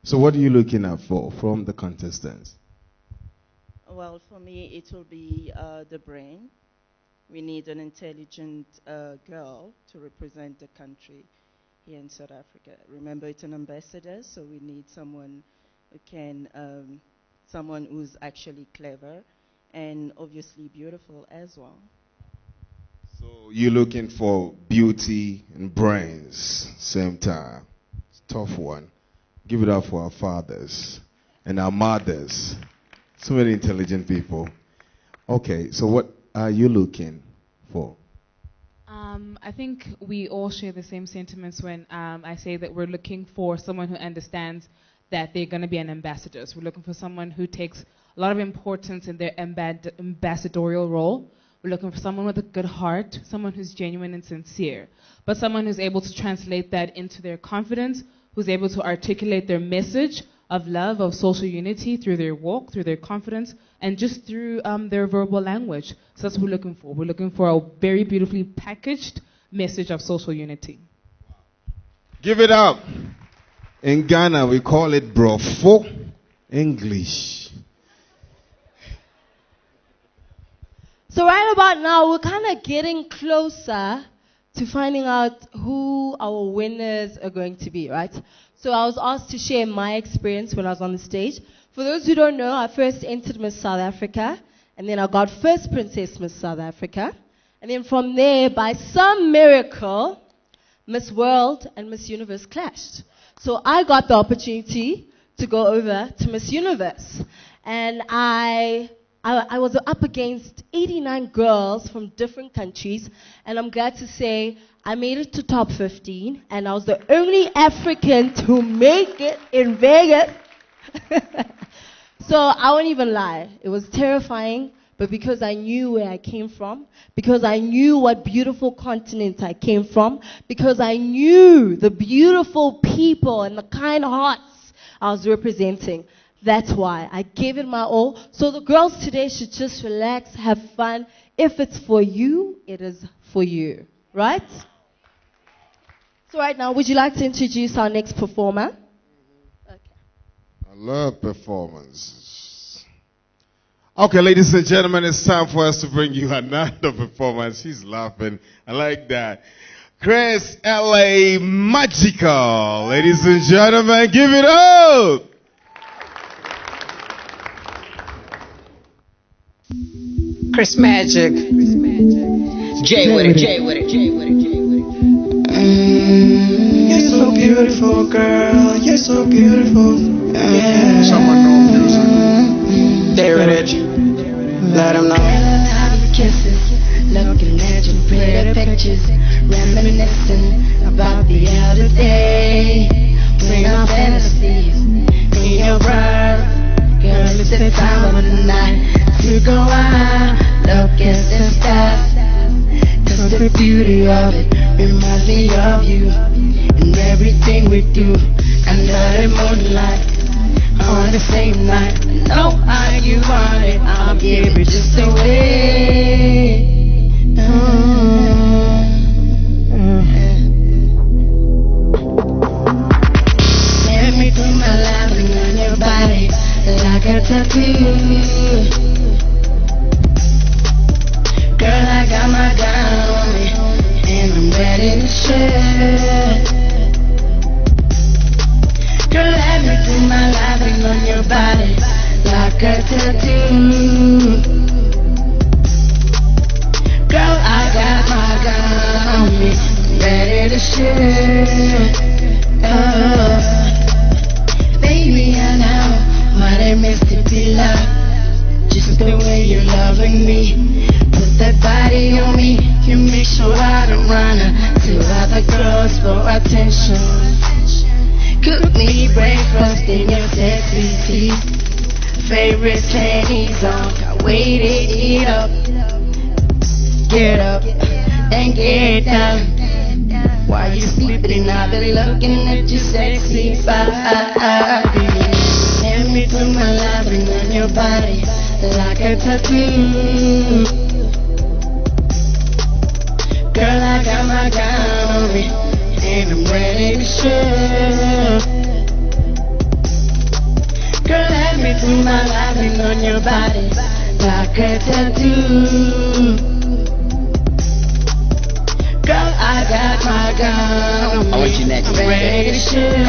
So what are you looking at for from the contestants? Well, for me, it will be the brain. We need an intelligent girl to represent the country here in South Africa. Remember, it's an ambassador, so we need someone who can, someone who's actually clever and obviously beautiful as well. So you're looking for beauty and brains same time. It's a tough one. Give it up for our fathers and our mothers. So many intelligent people. Okay, so what are you looking for? I think we all share the same sentiments when I say that we're looking for someone who understands that they're going to be an ambassador. So we're looking for someone who takes a lot of importance in their ambassadorial role. We're looking for someone with a good heart, someone who's genuine and sincere, but someone who's able to translate that into their confidence, who's able to articulate their message of love, of social unity through their walk, through their confidence, and just through their verbal language. So that's what we're looking for. We're looking for a very beautifully packaged message of social unity. Give it up. In Ghana, we call it brofo English. So right about now, we're kind of getting closer to finding out who our winners are going to be, right? So I was asked to share my experience when I was on the stage. For those who don't know, I first entered Miss South Africa, and then I got first Princess Miss South Africa. And then from there, by some miracle, Miss World and Miss Universe clashed. So I got the opportunity to go over to Miss Universe. And I was up against 89 girls from different countries, and I'm glad to say I made it to top 15, and I was the only African to make it in Vegas. So I won't even lie. It was terrifying, but because I knew where I came from, because I knew what beautiful continent I came from, because I knew the beautiful people and the kind hearts I was representing, that's why I gave it my all. So the girls today should just relax, have fun. If it's for you, it is for you. Right? So right now, would you like to introduce our next performer? I love performances. Okay, ladies and gentlemen, it's time for us to bring you another performance. She's laughing. I like that. Chris L.A. Magical. Ladies and gentlemen, give it up. Chris Magic. Jay with it, Jay with it, Jay with it, Jay with it. You're so beautiful, girl. You're so beautiful. Yeah. Someone know music. Jay with it. Let him know. Kisses, looking at your pretty pictures, reminiscing about the other day. Bring our fantasies in your pride. Girl, it's the time of the night to go out, look at the stars. 'Cause the beauty of it reminds me of you and everything we do under the moonlight on the same night. I know how you want it, I'll give it just away. Let me put my loving on your body like a tattoo. Girl, I got my gun on me, body like a tattoo. Girl, I got my gun on me, ready to shoot. Baby, I know what it means to be loved, just the way you're loving me. Put that body on me, you make sure I don't run to other girls for attention. Cook me breakfast in your sexy teeth, favorite panties on, can't wait to eat up. Get up and get down. While you sleeping, I've been looking at your sexy body. Let me put my loving on your body like a tattoo. Girl, I got my gun on me and I'm ready to shoot. Girl, let me put my loving on your body like a tattoo. Girl, I got my gun on me. I want you next. I'm ready to shoot.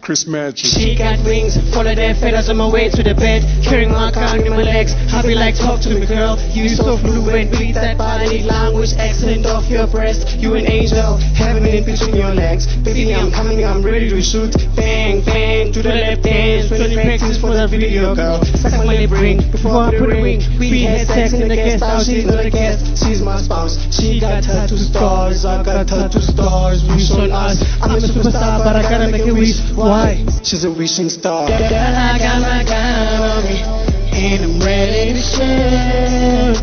Chris Magic. She got wings, follow their feathers on my way to the bed. Carrying my car in my legs, I be like, talk to me girl. You so fluent, beat that body language, accent off your breast. You an angel, having it in between your legs. Baby, I'm coming, I'm ready to shoot. Bang, bang, do the left dance. 20 practice for that video, girl. Suck my lip ring, before I put a ring. We had sex in the guest house, she's not a guest, she's my spouse. She got tattoo stars, I got tattoo stars. Wish on us, I'm a superstar, but I gotta make a wish. Why? She's a wishing star. Girl, I got my gun on me and I'm ready to shoot.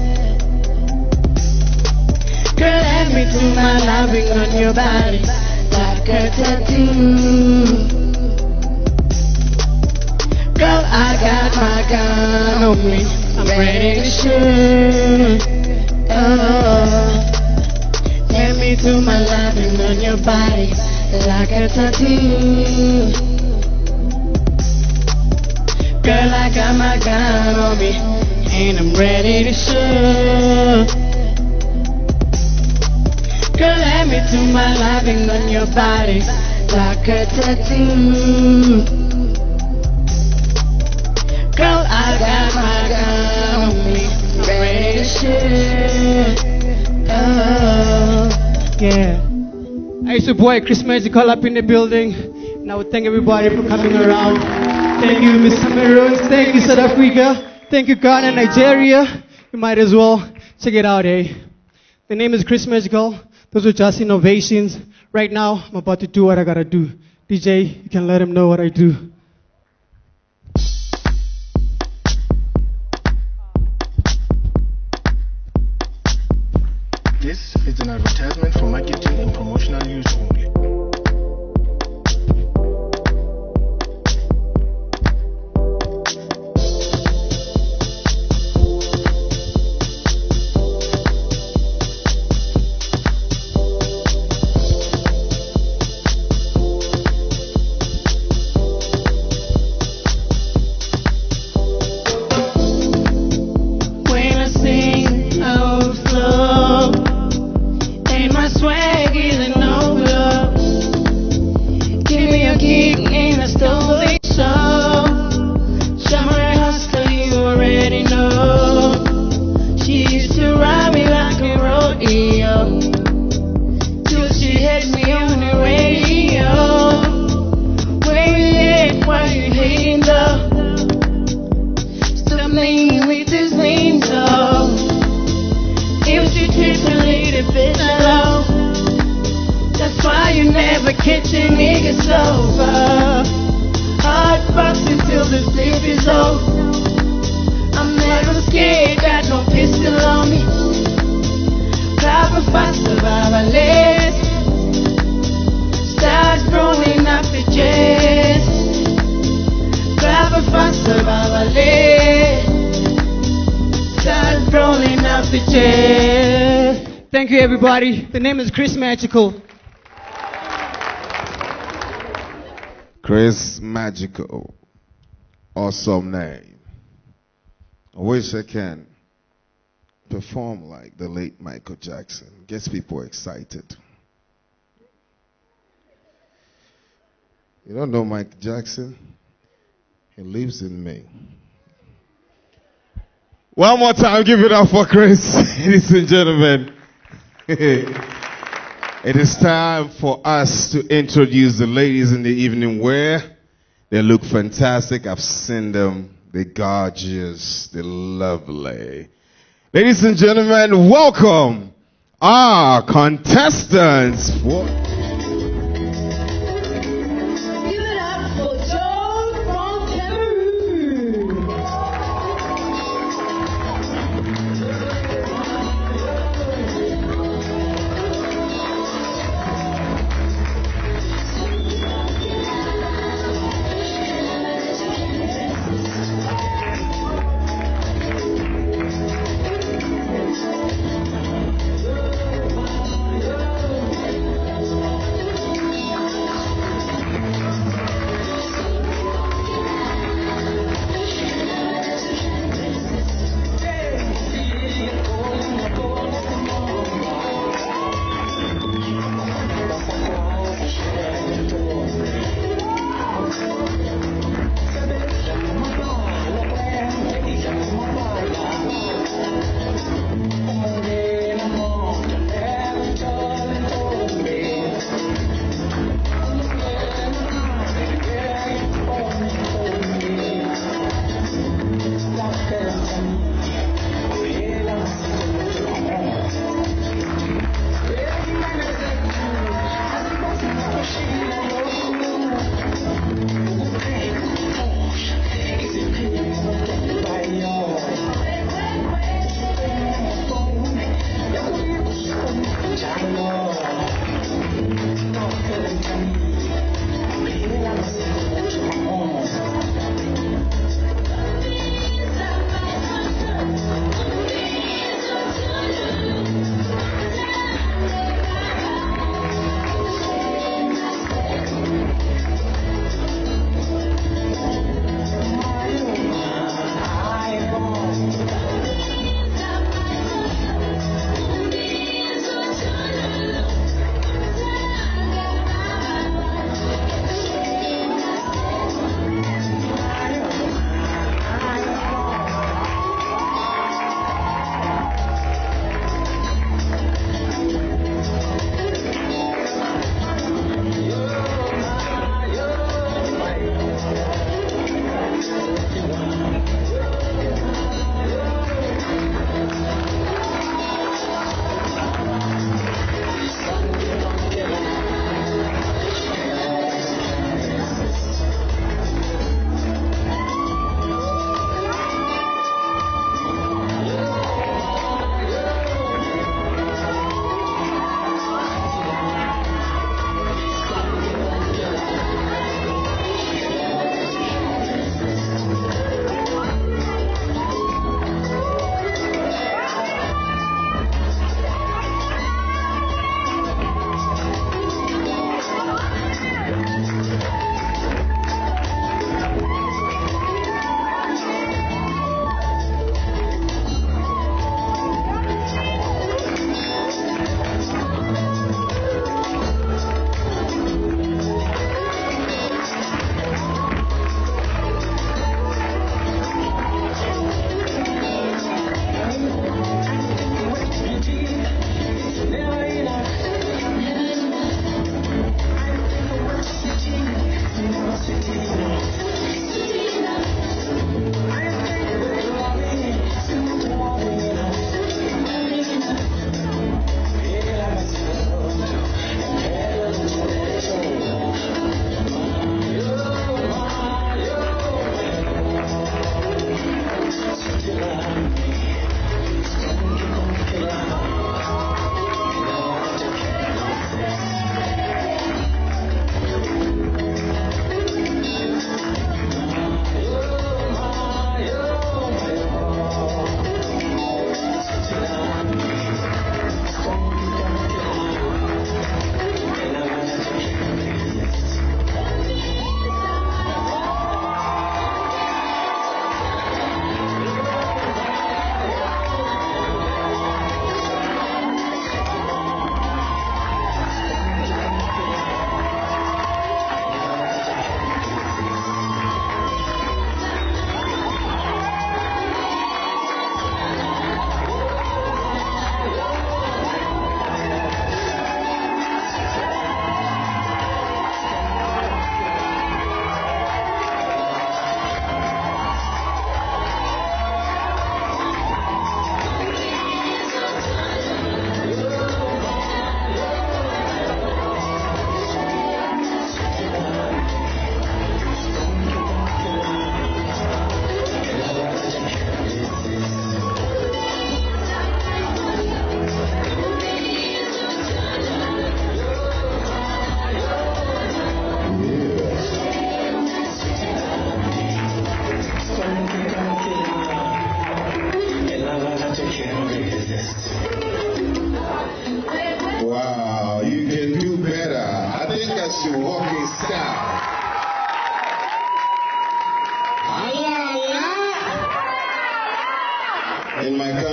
Girl, let me do my loving on your body like a tattoo. Girl, I got my gun on me, I'm ready to shoot. Let me do my loving on your body like a tattoo. Girl, I got my gun on me and I'm ready to shoot. Girl, let me do my loving on your body like a tattoo. Girl, I got my gun on me, ready to shoot. Yeah. It's your boy Chris Magical up in the building. And I would thank everybody for coming around. Thank you, Miss Cameroon. Thank you, South Africa. Thank you, Ghana, Nigeria. You might as well check it out, eh? The name is Chris Magical. Those are just innovations. Right now, I'm about to do what I gotta do. DJ, you can let him know what I do. This is an advertisement for marketing and promotional use only. When I sing, I overflow, and my swag isn't over. Give me a kick and a stolen show. Summer hustler, you already know. She used to ride me like a rodeo, till she had me on the radio. Where you at? Why you hating though? Stop playing with this lame dog. If you treat a lady bitch low, that's why you never catch a nigga sober. Hard boxing till the sleep is over. I'm never scared, got no pistol on me. Proper for survivalist. Stars growing off the chest. Proper for survivalist. Stars growing off the chest. Thank you, everybody. The name is Chris Magical. Chris Magical. Awesome name. I wish I can perform like the late Michael Jackson. Gets people excited. You don't know Mike Jackson? He lives in me. One more time, give it up for Chris, ladies and gentlemen. It is time for us to introduce the ladies in the evening wear. They look fantastic. I've seen them. They're gorgeous. They're lovely. Ladies and gentlemen, welcome our contestants.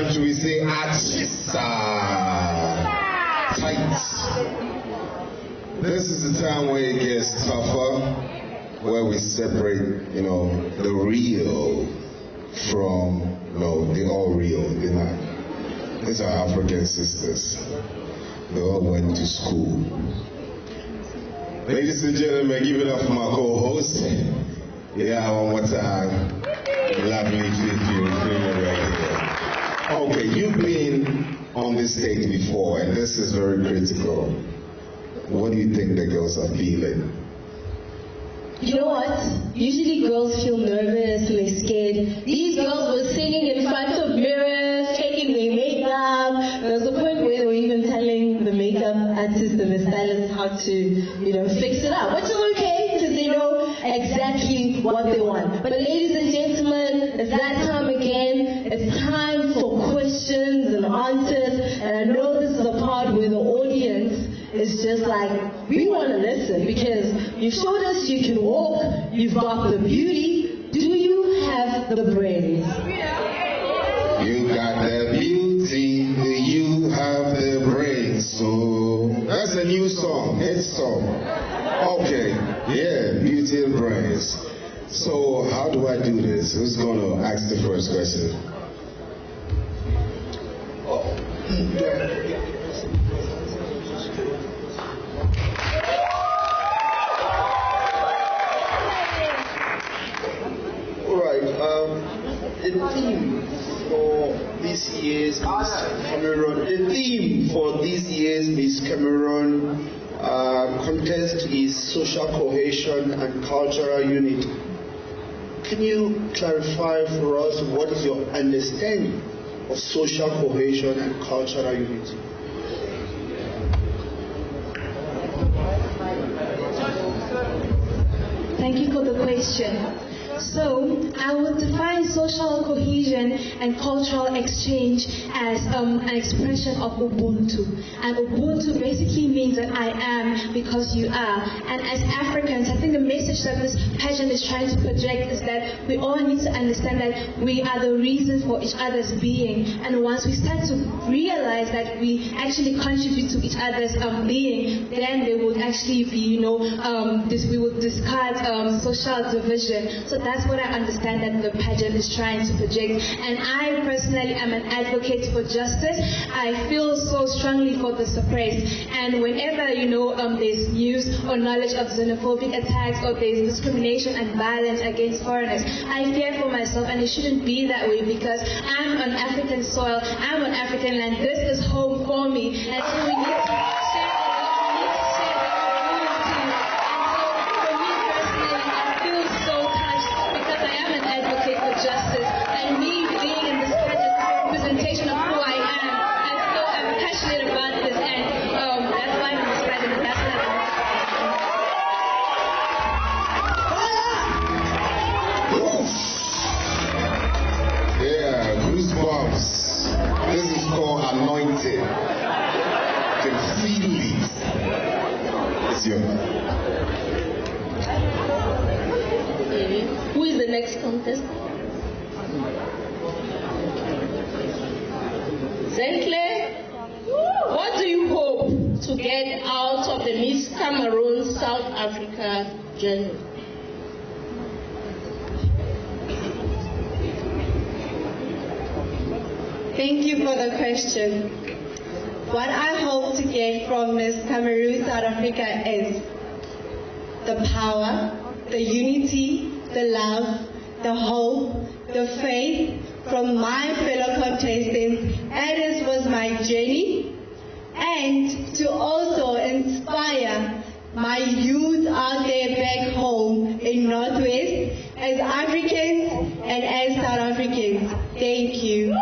country we say Achisa. Tight. This is the time where it gets tougher, where we separate, the real from, the all real. These are African sisters. They all went to school. Ladies and gentlemen, give it up for my co-host. Yeah, one more time. Lovely to you right here. Okay, you've been on this stage before, and this is very critical. What do you think the girls are feeling? You know what? Usually girls feel nervous and they're scared. These girls were singing in front of mirrors, taking their makeup. There was a point where they were even telling the makeup artist, the stylist, how to, fix it up. Which is okay, because they know exactly what they want. But ladies and gentlemen, it's that time again. It's time for questions and answers. And I know this is the part where the audience is just like, we want to listen, because you showed us you can walk, you've got the beauty. Do you have the brains? You got the beauty, you have the brains. So that's a new song, hit song. Okay, yeah, beauty and brains. So how do I do this? Who's going to ask the first question? The theme for this year's Miss Cameroon. The theme for this year's Miss Cameroon contest is social cohesion and cultural unity. Can you clarify for us what is your understanding of social cohesion and cultural unity? Thank you for the question. So, I would define social cohesion and cultural exchange as an expression of Ubuntu. And Ubuntu basically means that I am because you are. And as Africans, I think the message that this pageant is trying to project is that we all need to understand that we are the reason for each other's being. And once we start to realize that we actually contribute to each other's being, then there would actually be, we would discard social division. So that's what I understand that the pageant is trying to project. And I personally am an advocate for justice. I feel so strongly for the suppressed. And whenever, there's news or knowledge of xenophobic attacks or there's discrimination and violence against foreigners, I fear for myself, and it shouldn't be that way, because I'm on African soil, I'm on African land. This is home for me. And so we need to share justice, and me being in this pageant representation of who I am, and so I'm passionate about this, and that's why I'm in this pageant, and that's what Yeah, goosebumps. This is called anointed. You can feel it. It's your... Who is the next contestant? Zentle, what do you hope to get out of the Miss Cameroon South Africa journey? Thank you for the question. What I hope to get from Miss Cameroon South Africa is the power, the unity, the love, the hope, the faith from my fellow contestants, as was my journey, and to also inspire my youth out there back home in Northwest as Africans and as South Africans. Thank you.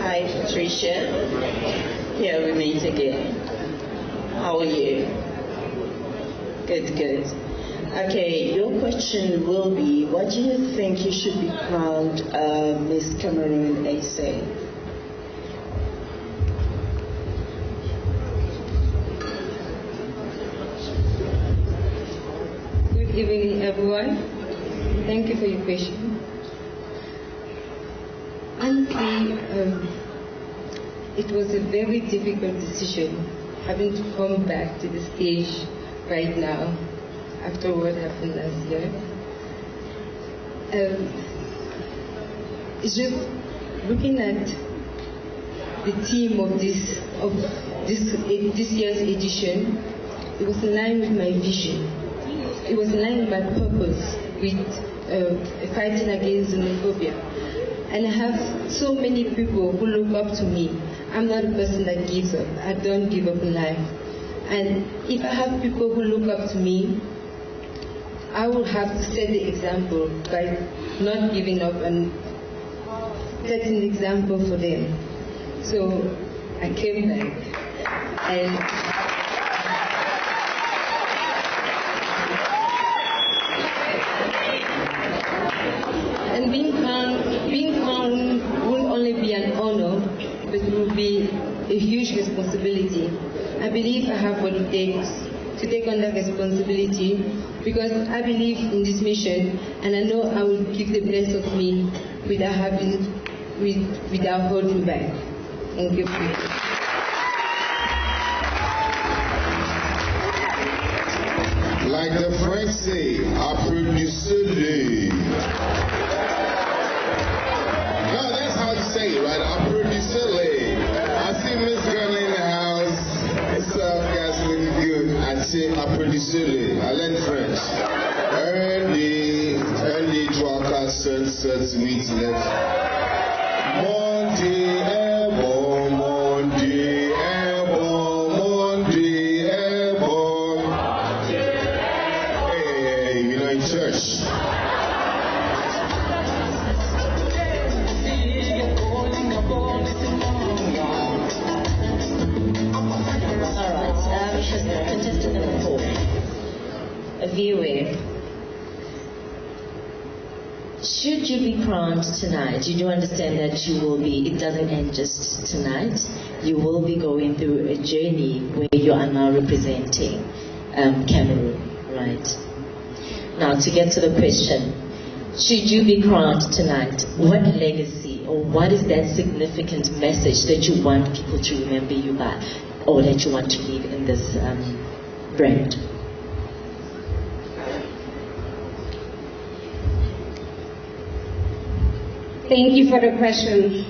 Hi, Patricia. Here we meet again. How are you? Good, good. Okay, your question will be, what do you think you should be crowned Miss Cameroon SA? evening, everyone. Thank you for your question. Honestly, it was a very difficult decision having to come back to the stage right now after what happened last year. It's just looking at the theme of this year's edition. It was in line with my vision. It was in line with my purpose, with fighting against xenophobia. And I have so many people who look up to me. I'm not a person that gives up. I don't give up in life. And if I have people who look up to me, I will have to set the example by not giving up and setting the example for them. So I came back and being crowned won't only be an honor, but it will be a huge responsibility. I believe I have what it takes to take on that responsibility because I believe in this mission and I know I will give the best of me without holding back. Thank you. Like the French say, applaudissez-le. No, that's how you say it, right? Applaudissez-le. I see Miss Gunn in the house. What's up, guys? Looking good. I say applaudissez-le. I learned French. Un, deux, trois, quatre, cinq, sept, huit, neuf. Mon Dieu est bon, mon Dieu est bon, mon Dieu est bon. Hey, you know, in church. Contestant number 4. A viewer. Should you be crowned tonight, you do understand that you will be, it doesn't end just tonight. You will be going through a journey where you are now representing Cameroon, right? Now, to get to the question, should you be crowned tonight, what legacy or what is that significant message that you want people to remember you by, or that you want to leave in this brand? Thank you for the question.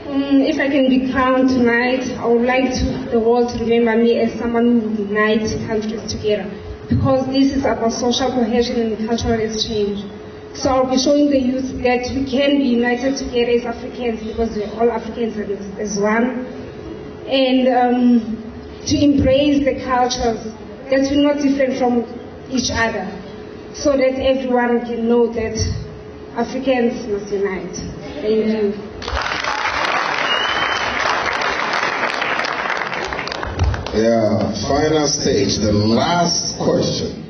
If I can be crowned tonight, I would like the world to remember me as someone who unites countries together, because this is about social cohesion and cultural exchange. So I'll be showing the youth that we can be united together as Africans because we're all Africans as one, and to embrace the cultures that we're not different from each other, so that everyone can know that Africans must unite. Thank you. Yeah, final stage, the last question.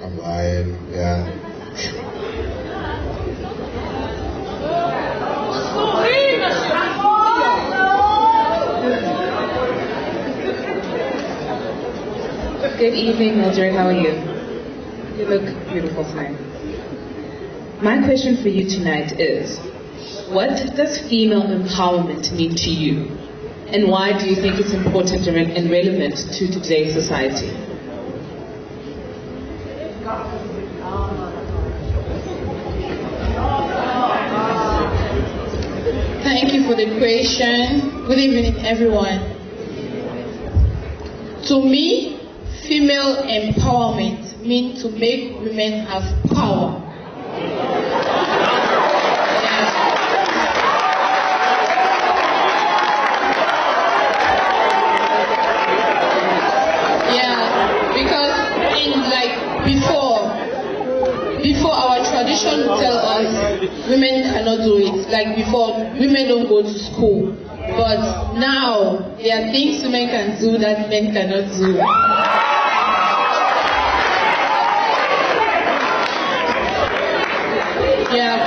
I'm lying, yeah. Good evening, Mildred. How are you? You look beautiful tonight. My question for you tonight is, what does female empowerment mean to you? And why do you think it's important and relevant to today's society? Thank you for the question. Good evening, everyone. To me, female empowerment means to make women have power. Before our tradition tell us women cannot do it. Like before, women don't go to school. But now there are things women can do that men cannot do. Yeah,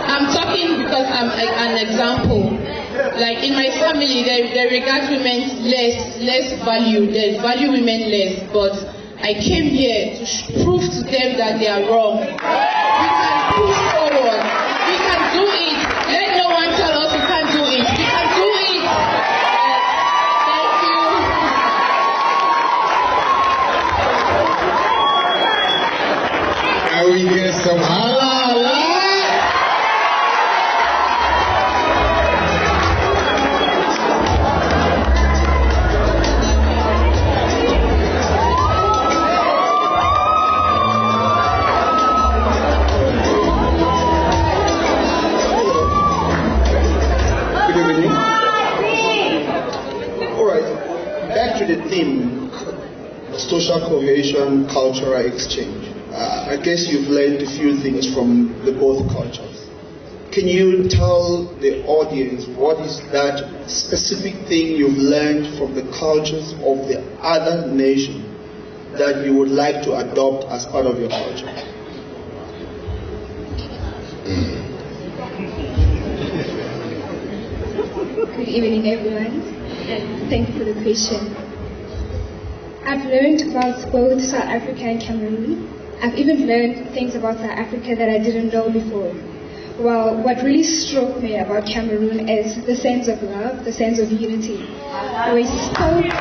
I'm talking because I'm an example. Like in my family, they regard women less value. They value women less, but I came here to prove to them that they are wrong. We can push forward. We can do it. Let no one tell us we can't do it. We can do it. Thank you. Can we get some holla? The theme, social cohesion, cultural exchange. I guess you've learned a few things from the both cultures. Can you tell the audience what is that specific thing you've learned from the cultures of the other nation that you would like to adopt as part of your culture? Good evening, everyone, and thank you for the question. I've learned about both South Africa and Cameroon. I've even learned things about South Africa that I didn't know before. Well, what really struck me about Cameroon is the sense of love, the sense of unity. We spoke...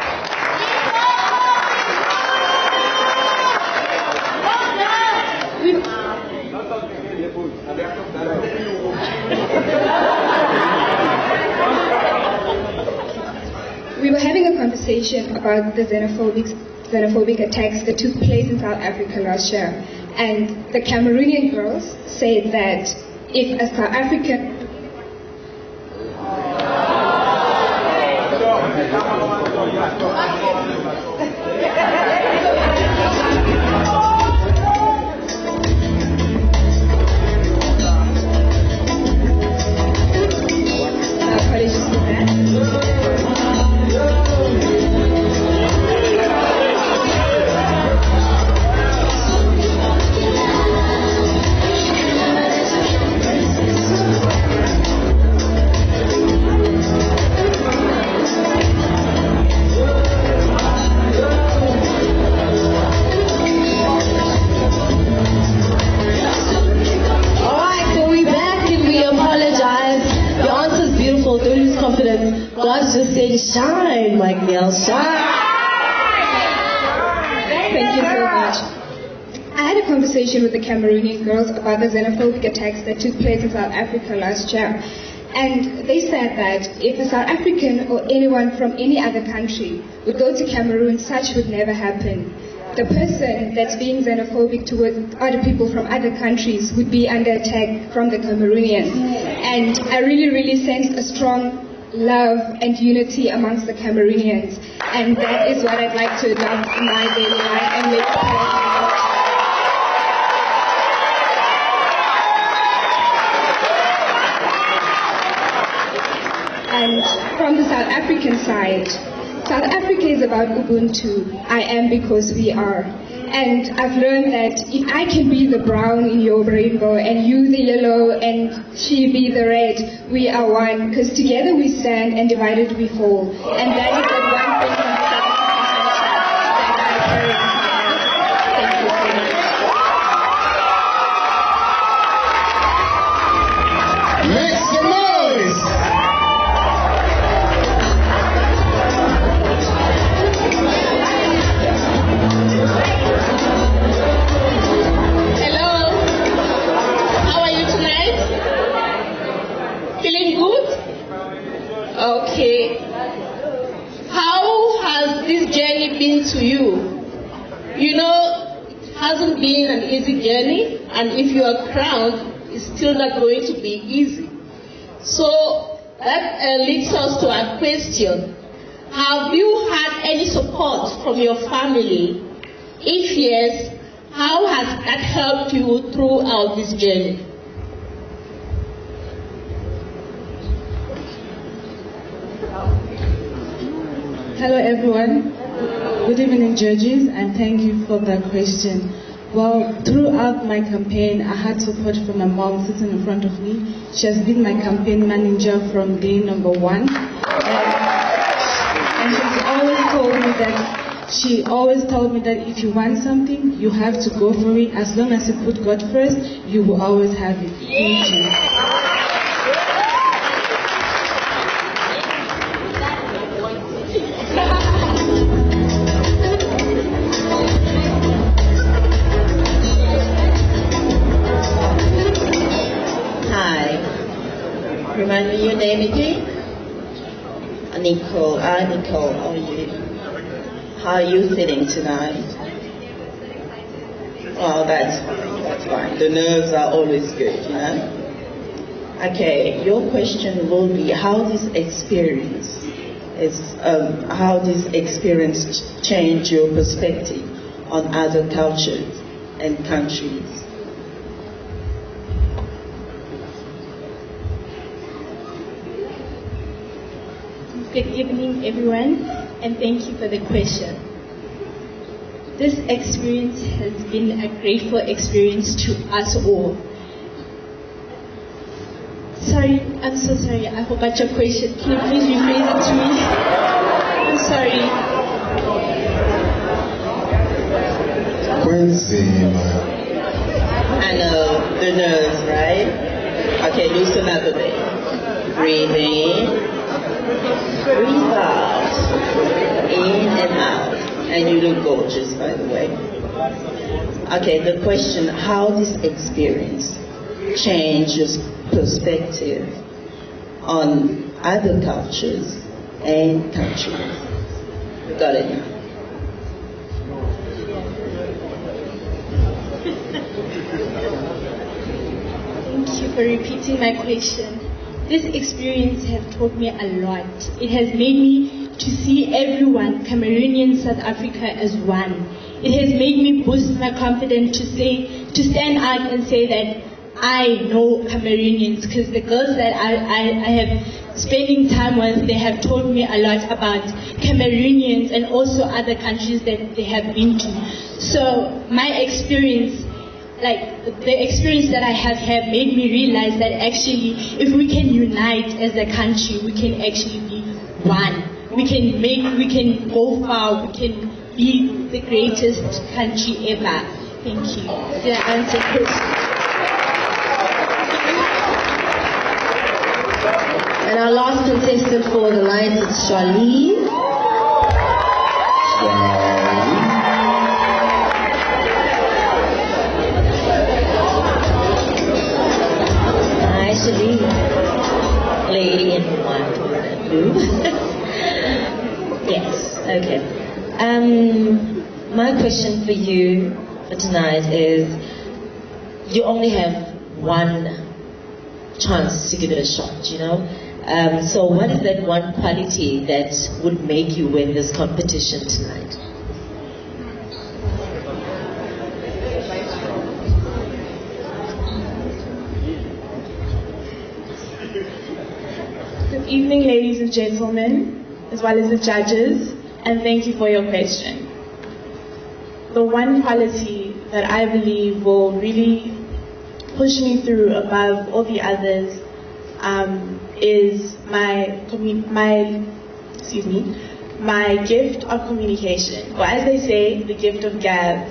We were having a conversation about the xenophobic attacks that took place in South Africa last year. And the Cameroonian girls said that if a South African... Apologies for that. God's just saying, shine, Mike Neal, shine. Thank you so much. I had a conversation with the Cameroonian girls about the xenophobic attacks that took place in South Africa last year. And they said that if a South African or anyone from any other country would go to Cameroon, such would never happen. The person that's being xenophobic towards other people from other countries would be under attack from the Cameroonians. And I really sensed a strong love and unity amongst the Cameroonians. And that is what I'd like to adopt in my daily life and make it And from the South African side, South Africa is about Ubuntu. I am because we are. And I've learned that if I can be the brown in your rainbow and you the yellow and she be the red, we are one. Because together we stand and divided we fall. And that is the one thing from the South African that I carry. Thank you so much. Make some noise! Okay. How has this journey been to you? You know, it hasn't been an easy journey, and if you are crowned, it's still not going to be easy. So that leads us to our question. Have you had any support from your family? If yes, how has that helped you throughout this journey? Hello everyone. Good evening judges, and thank you for the question. Well, throughout my campaign, I had support from my mom sitting in front of me. She has been my campaign manager from day number one. And she's always told me that She always told me that if you want something, you have to go for it. As long as you put God first, you will always have it. Thank you. Hi. Remind me your name again? Nicole. Nicole, how are you? How are you feeling tonight? Oh, that's fine. The nerves are always good, you know? Okay, your question will be how this experience change your perspective on other cultures and countries. Good evening, everyone, and thank you for the question. This experience has been a grateful experience to us all. Sorry, I'm so sorry, I forgot your question. Can you please rephrase it to me? I'm sorry. I know, the nerves, right? Okay, loosen up a bit. Breathe in. Breathe out. In and out. And you look gorgeous, by the way. Okay, the question, how this experience changes perspective on other cultures and countries. Got it now. Thank you for repeating my question. This experience has taught me a lot. It has made me to see everyone, Cameroonian, South Africa, as one. It has made me boost my confidence to stand out and say that I know Cameroonians, because the girls that I have spending time with, they have told me a lot about Cameroonians and also other countries that they have been to. So my experience, like the experience that I have had, made me realize that actually if we can unite as a country, we can actually be one. We can go far, we can be the greatest country ever. Thank you. Did I answer your question? And our last contestant for the line is Charlene. Hi, Charlene. Lady in white and blue. Yes, okay. My question for you for tonight is, you only have one chance to give it a shot, you know? So what is that one quality that would make you win this competition tonight? Good evening, ladies and gentlemen, as well as the judges, and thank you for your question. The one quality that I believe will really push me through above all the others is my gift of communication, or as they say, the gift of gab.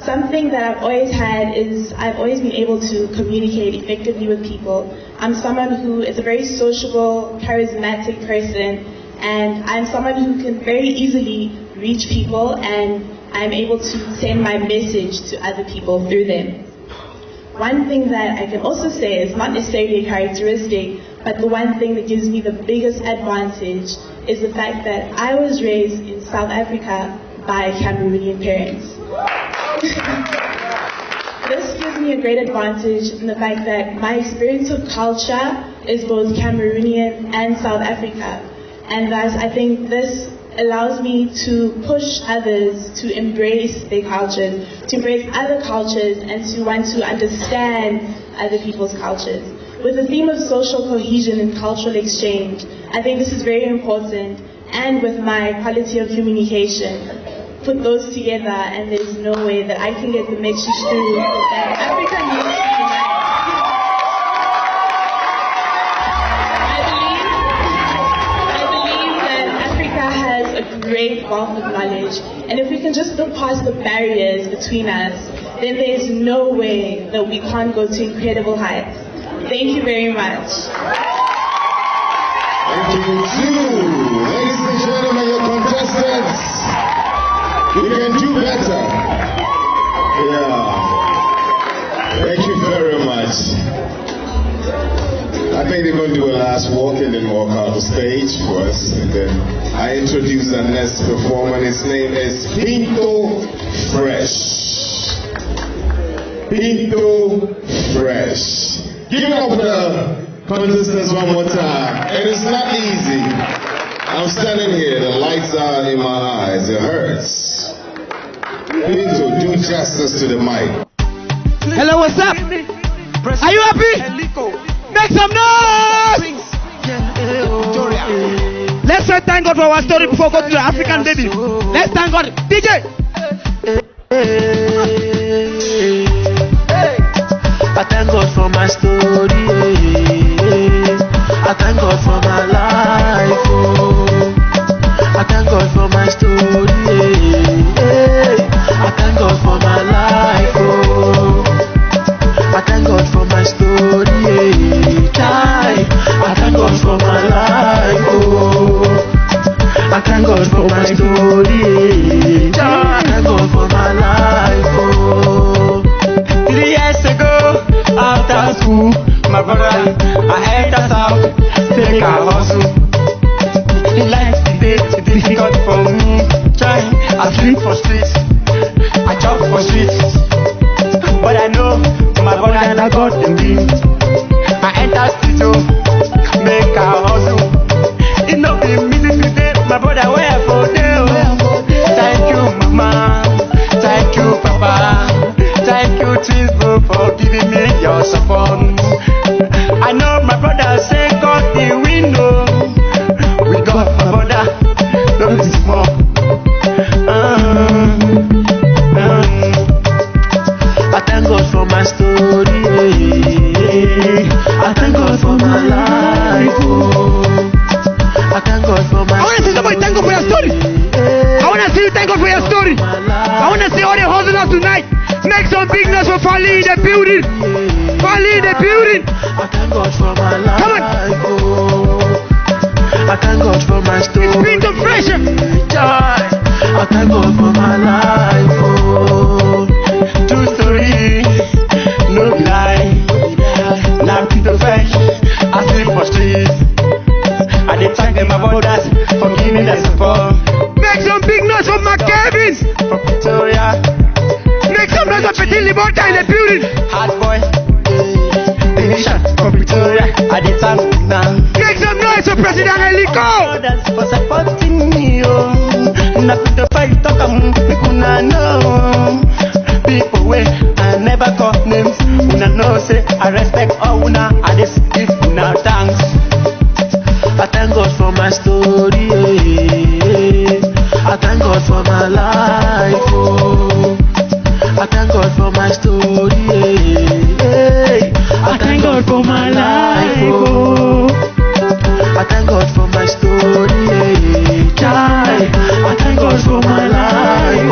Something that I've always had is I've always been able to communicate effectively with people. I'm someone who is a very sociable, charismatic person, and I'm someone who can very easily reach people, and I'm able to send my message to other people through them. One thing that I can also say is not necessarily a characteristic, but the one thing that gives me the biggest advantage is the fact that I was raised in South Africa by Cameroonian parents. This gives me a great advantage in the fact that my experience of culture is both Cameroonian and South Africa. And thus I think this allows me to push others to embrace their cultures, to embrace other cultures, and to want to understand other people's cultures. With the theme of social cohesion and cultural exchange, I think this is very important, and with my quality of communication, put those together, and there's no way that I can get the message through that Africa needs to unite. I believe that Africa has a great wealth of knowledge. And if we can just look past the barriers between us, then there's no way that we can't go to incredible heights. Thank you very much. Thank you too. Ladies and gentlemen, your contestants, you can do better. Yeah. Thank you very much. I think they're going to do a last walk and then walk out the stage for us. And then I introduce our next performer. His name is Pinto Fresh. Pinto Fresh. Give it up for the contestants one more time. And it's not easy. I'm standing here, the lights are in my eyes, it hurts. Pinto, do justice to the mic. Hello, what's up? Are you happy? Make some noise! Let's try thank God for our story before we go to the African baby. Let's thank God. DJ! I thank God for my story. I thank God for my life. I thank God for my story. I thank God for my life. I thank God for my story. I thank God for my life. I thank God for my story. I thank God for my life. 3 years ago, after school, my brother, I head us out, take a hustle. Life today is difficult for me. Trying, I sleep for streets, I chop for streets. But I know my brother and I got the beat. I enter studio, make a hustle. It no be me today, my brother where for them. Thank you, mama. Thank you, papa. Thank you, twins, bro, for giving me your support. I know my brother say God the window. We got my brother, don't be small. I thank God for my story. I thank God for my life. I thank God for my. I want to see somebody thank God for your story. I want to see you thank God for your story. I want to see all the hustlers tonight. Make some big noise for Fali in the building. Fali in the building. I thank God for my life. Come on. I thank God for my story. It's Pinto Fresh. I thank God for my life. True story, no lie. Now Pinto Fresh, I sleep for streets. I dey thank my brothers for giving the support. Make some big noise for McKevin. For Victoria. Make some noise for Petit Libota in the building. Hard boy. Nation for Victoria. I dey thank now. Make some noise for President Eliko. Brothers for supporting me. Na Pinto Fresh talk am, make una know. People wey I never call names. Una know say I respect all una. I dey give una thanks. I thank God for my story. I thank God for my life. I thank God for my story. I thank God for my life. I thank God for my story. I thank God for my life.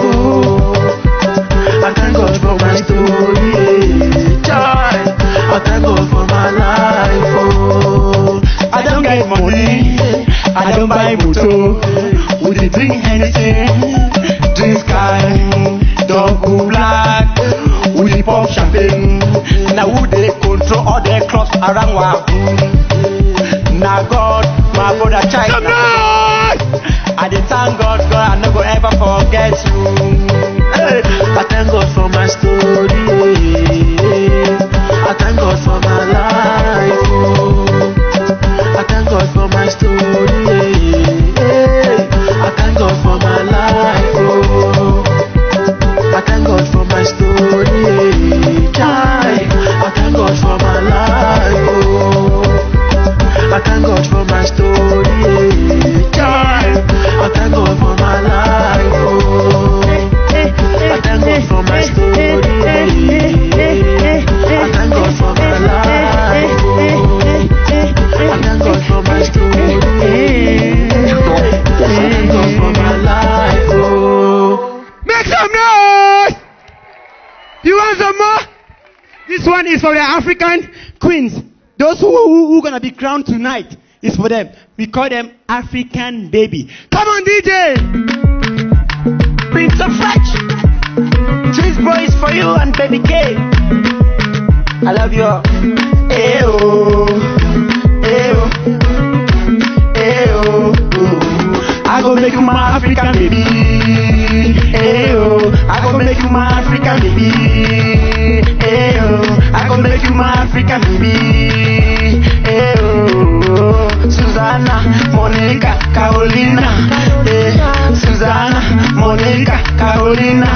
I thank God for my story. I thank God for my life. I don't get money, I don't buy motor. We dey drink anything, drink sky, don't go black. We dey pop champagne. Now who dey control all the clubs around Wabu? Now God, my brother China. I dey thank God, God, I no go ever forget you. Hey, I thank God for my story. I thank God for my life. I thank God for my story. I thank God for my life. I thank God for my story. I thank God for my life. I thank God for my story. I thank God for my life. I thank God for my story. This one is for the African queens. Those who gonna be crowned tonight is for them. We call them African baby. Come on, DJ. Prince of Fetch. Twins boys for you and baby K. I love you all. Ayo, ayo, ayo. I go make you my African baby. Ayo, I go make you my African baby. Ayo, I go make you my African baby. Ayo, Susanna, Monica, Carolina. Susanna, Monica, Carolina.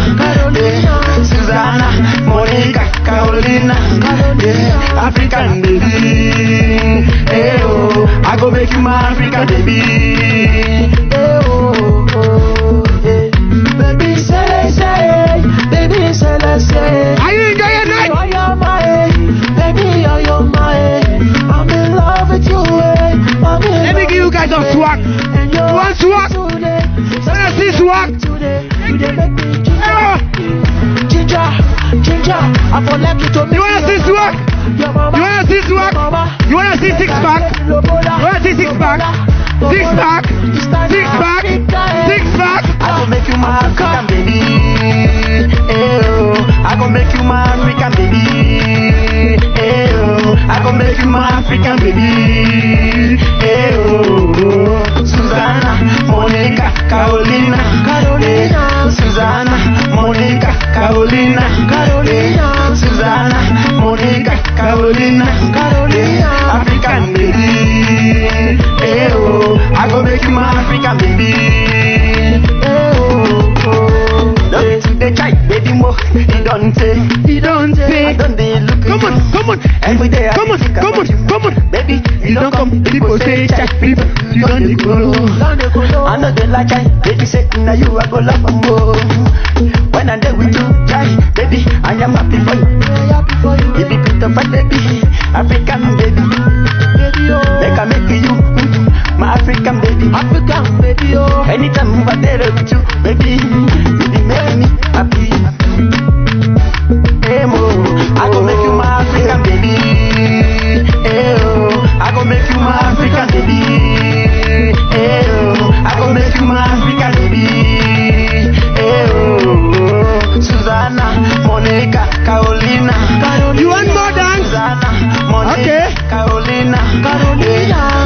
Susanna, Monica, Carolina. African baby. Ayo, I go make you my African baby. Baby, say, baby, say. Are you enjoying your night? Baby, you're my. I'm in love with you. Let me give you guys some swag. You want swag? Let us see swag. Ginger, I for like you to. You wanna see swag? You wanna see swag? You wanna see six pack? You wanna see six pack? Six pack? Six pack? Six pack? I gon' make you my African baby. Ew. I gon' make you my African baby. Ew. I gon' make you my African baby. Ew. Susanna, Monica, Carolina. Susanna, Monica, Carolina. Susanna, Monica, Carolina. African baby. Ew. I gon' make you my African baby. They try, baby, more. He don't say. I don't they look. Come on. Every day I come on. Baby, you don't come. People say check people. You don't go. I know they like I. Baby say now you I go love more. When I'm there with you, try, baby, I am happy for you. Baby, beautiful baby, African baby. Make I make you my African baby, oh. Anytime I'm there with you, baby, you make me happy. Hey mo, I go make you my African baby. Hey oh, I go make you my African baby. Hey oh, I go make you my African baby. Hey oh, Susanna, Monica, Carolina. You want more dance? Susanna, Monica, okay. Carolina.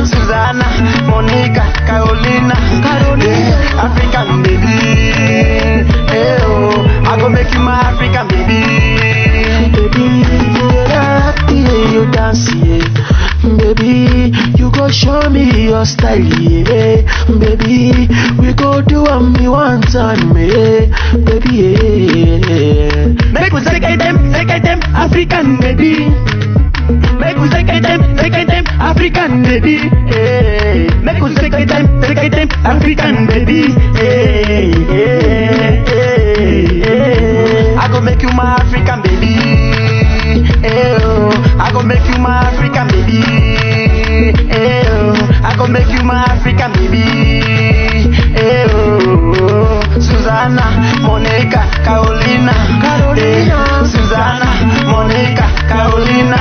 Susanna, Monica, Carolina. African baby. Hey oh, I go make you my African baby. Baby, you dance, yeah. Baby, you go show me your style, yeah. Baby, we go do what me one time, yeah. Baby, yeah. Make us take them, African baby. Make us take them, African baby. Hey, make us take them, African baby. Hey, hey, hey, hey. I go make you my African baby. Hey, oh, I go make you my African baby. Hey, oh, I go make you my African baby. Hey, oh, Susanna, Monica, Carolina. Hey, Susanna, Monica, Carolina.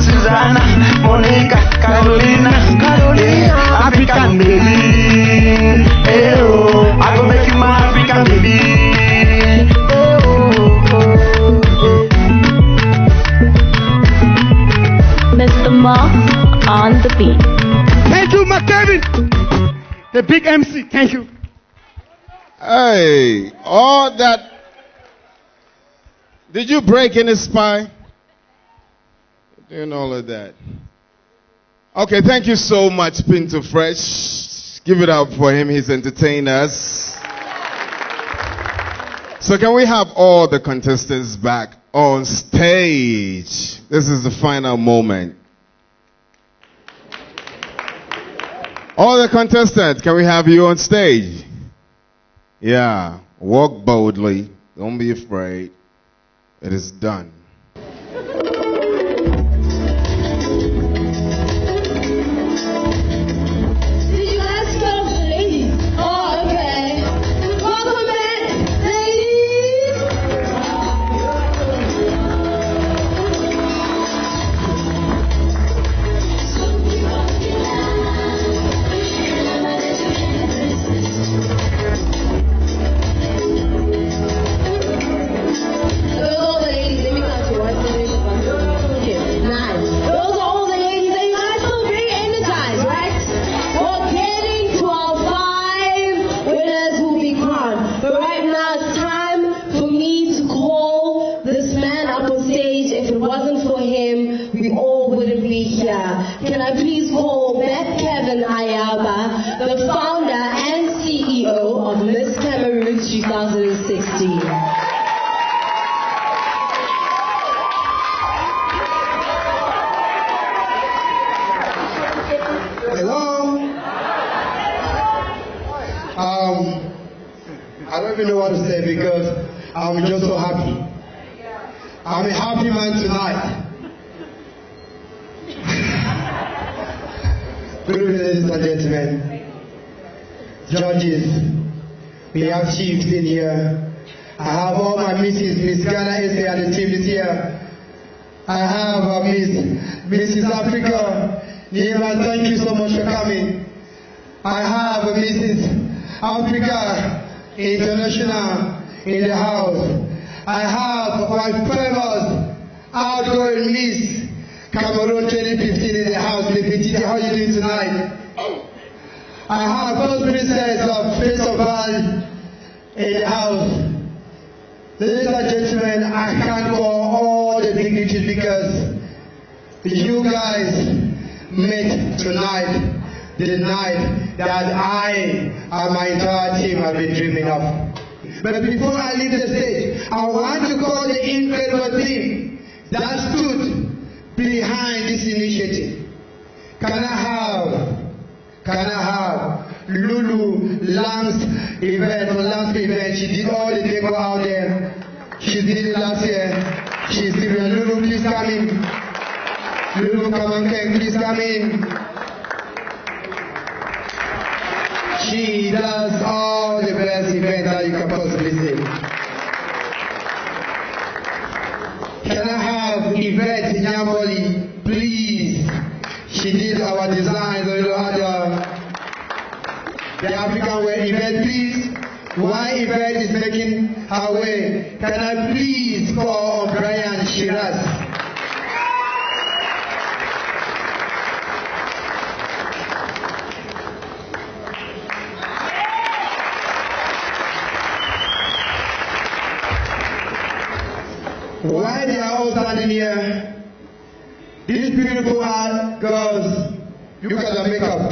Susanna, Monica, Carolina. African baby. Hey, oh, I go make you my African baby. Mr. Mark on the beat. Thank you, McKevin, the big MC. Thank you. Hey, all that. Did you break any spy? Doing all of that. Okay, thank you so much, Pinto Fresh. Give it up for him. He's entertained us. So can we have all the contestants back on stage? This is the final moment. All the contestants, can we have you on stage? Yeah, walk boldly. Don't be afraid. It is done. we all wouldn't be here. Can I please call Beth Kevin Ayaba, the founder and CEO of Miss Cameroon 2016. Hello. I don't even know what to say because I'm just so happy. I'm a happy man tonight. Good evening, ladies and gentlemen. Judges, we have chiefs in here. I have all my misses, Miss Ghana SA and the team is here. I have Mrs. Africa. Nima, thank you so much for coming. I have Mrs. Africa International in the house. I have my famous outgoing Miss Cameroon 2015 in the house. Lepetiti, how are you doing tonight? I have first princess of Face of Val in the house. Ladies and gentlemen, I can't call all the dignitaries because you guys met tonight, the night that I and my entire team have been dreaming of. But before I leave the stage, I want to call the incredible team that stood behind this initiative. Can I have Lulu Lang's event? She did all the decor out there. She did it last year. She's here. Lulu, please come in. Lulu, come on, please come in. She does all the best events that you can possibly see. Can I have Yvette Nyamboli, please? She did our designs, the African way. Yvette, please. While Yvette is making her way, can I please call Brian Shiraz? Why they are all standing here? These beautiful girls, look at the makeup.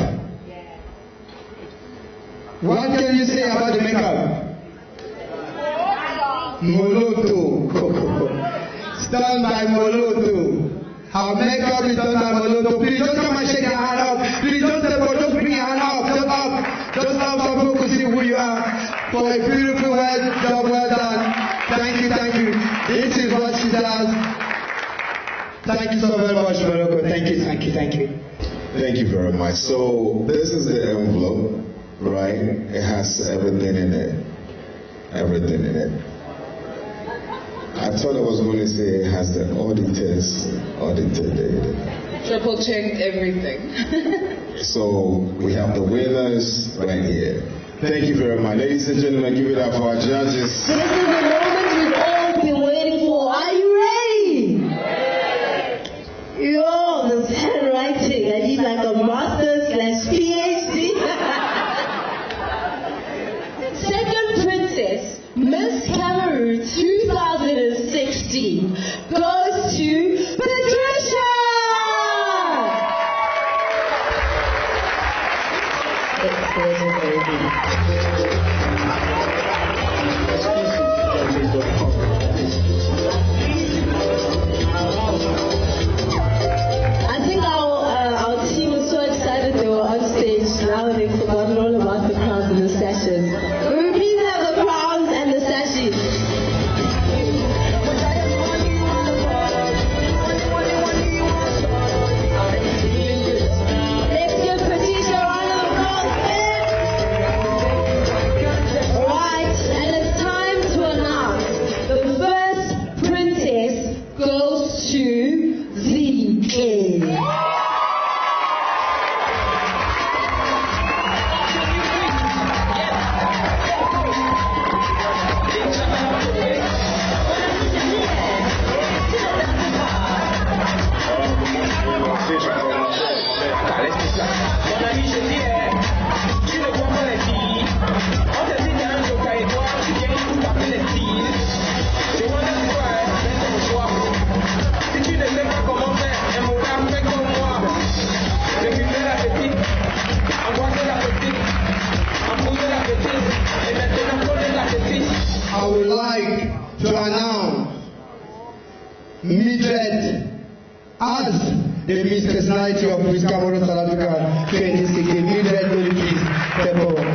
What can you say about the makeup? Moloto. Stand by Moloto. Her makeup is done by Moloto. Please just come and shake your hand up. Please just bring your hand up. Just up. Just up so people can see who you are. For a beautiful job well done. Thank you. This is what she does. Thank you so very much, Morocco. Thank you. Thank you very much. So this is the envelope, right? It has everything in it. I thought I was going to say it has the audited it. Triple checked everything. So we have the winners right here. Thank you very much. Ladies and gentlemen, give it up for our judges. This is the moment we've all been waiting for. Are you ready? Yo, this handwriting. I need like a master's/PhD. Second princess, Miss Cameroon 2016 goes to Patricia. I think our team was so excited they were on stage. Now they've forgotten all about the crowns and the sashes. Will we please have the crowns and the sashes? Let's give Patricia a round of applause. Alright, and it's time to announce the first princess goes to ZK. Si tu ne sais pas comment faire, as the Miss Personality of Miss Cameroon South Africa 2016. Mildred, will you please step forward?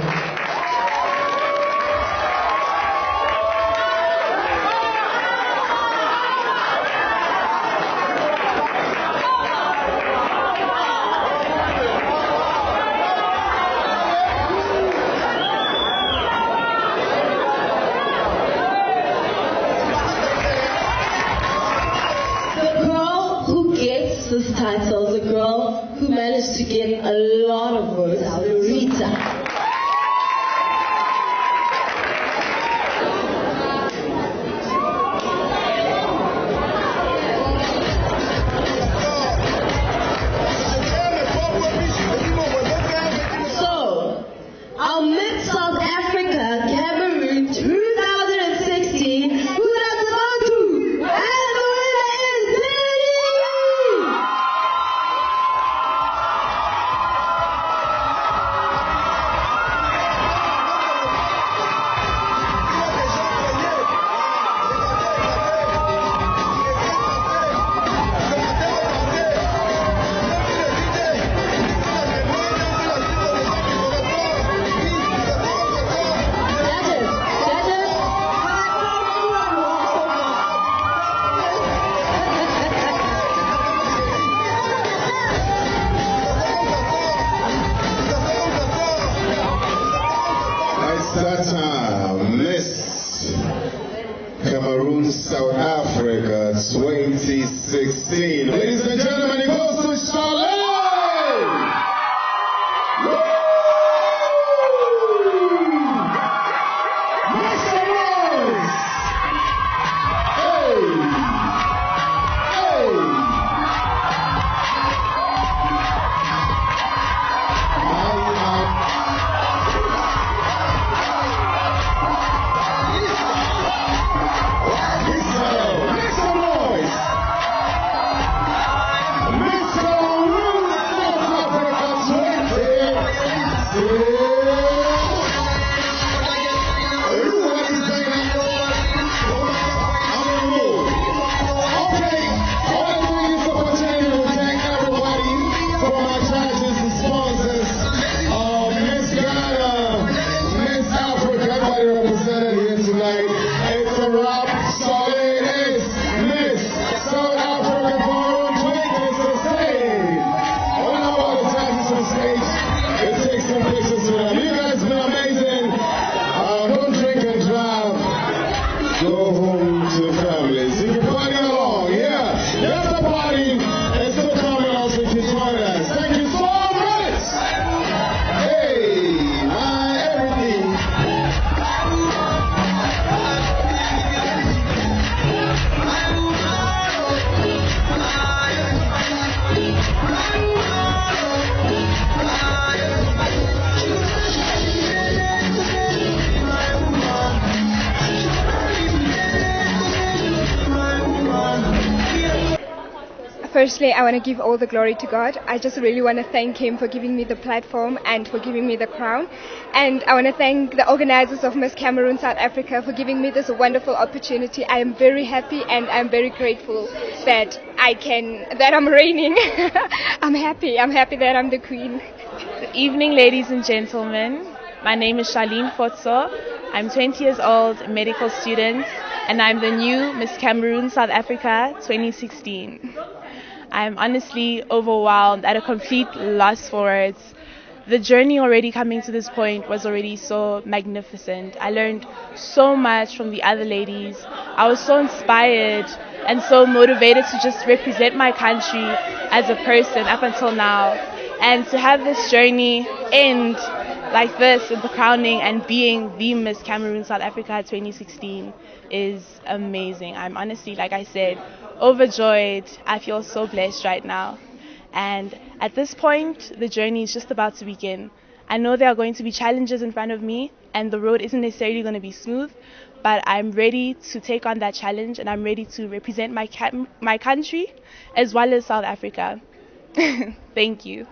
This title, the girl who managed to get a lot of votes, Rita. So, our Miss South Africa Cameroon 2016, who does it belong to? And the winner is Miss Cameroon, South Africa 2016. Ladies and gentlemen, it goes to Charlotte! Go home to families. You can party along. Yeah, that's the party. And still coming out so you can join us. Thank you so much. Hey, my everything. Firstly, I want to give all the glory to God. I just really want to thank Him for giving me the platform and for giving me the crown. And I want to thank the organizers of Miss Cameroon South Africa for giving me this wonderful opportunity. I am very happy and I'm very grateful that I'm reigning. I'm happy that I'm the queen. Good evening, ladies and gentlemen. My name is Charlene Fotso. I'm 20 years old, a medical student, and I'm the new Miss Cameroon South Africa 2016. I'm honestly overwhelmed, at a complete loss for words. The journey already coming to this point was already so magnificent. I learned so much from the other ladies. I was so inspired and so motivated to just represent my country as a person up until now. And to have this journey end like this with the crowning and being the Miss Cameroon South Africa 2016 is amazing. I'm honestly, like I said, overjoyed. I feel so blessed right now. And at this point, the journey is just about to begin. I know there are going to be challenges in front of me, and the road isn't necessarily going to be smooth, but I'm ready to take on that challenge, and I'm ready to represent my country as well as South Africa. Thank you.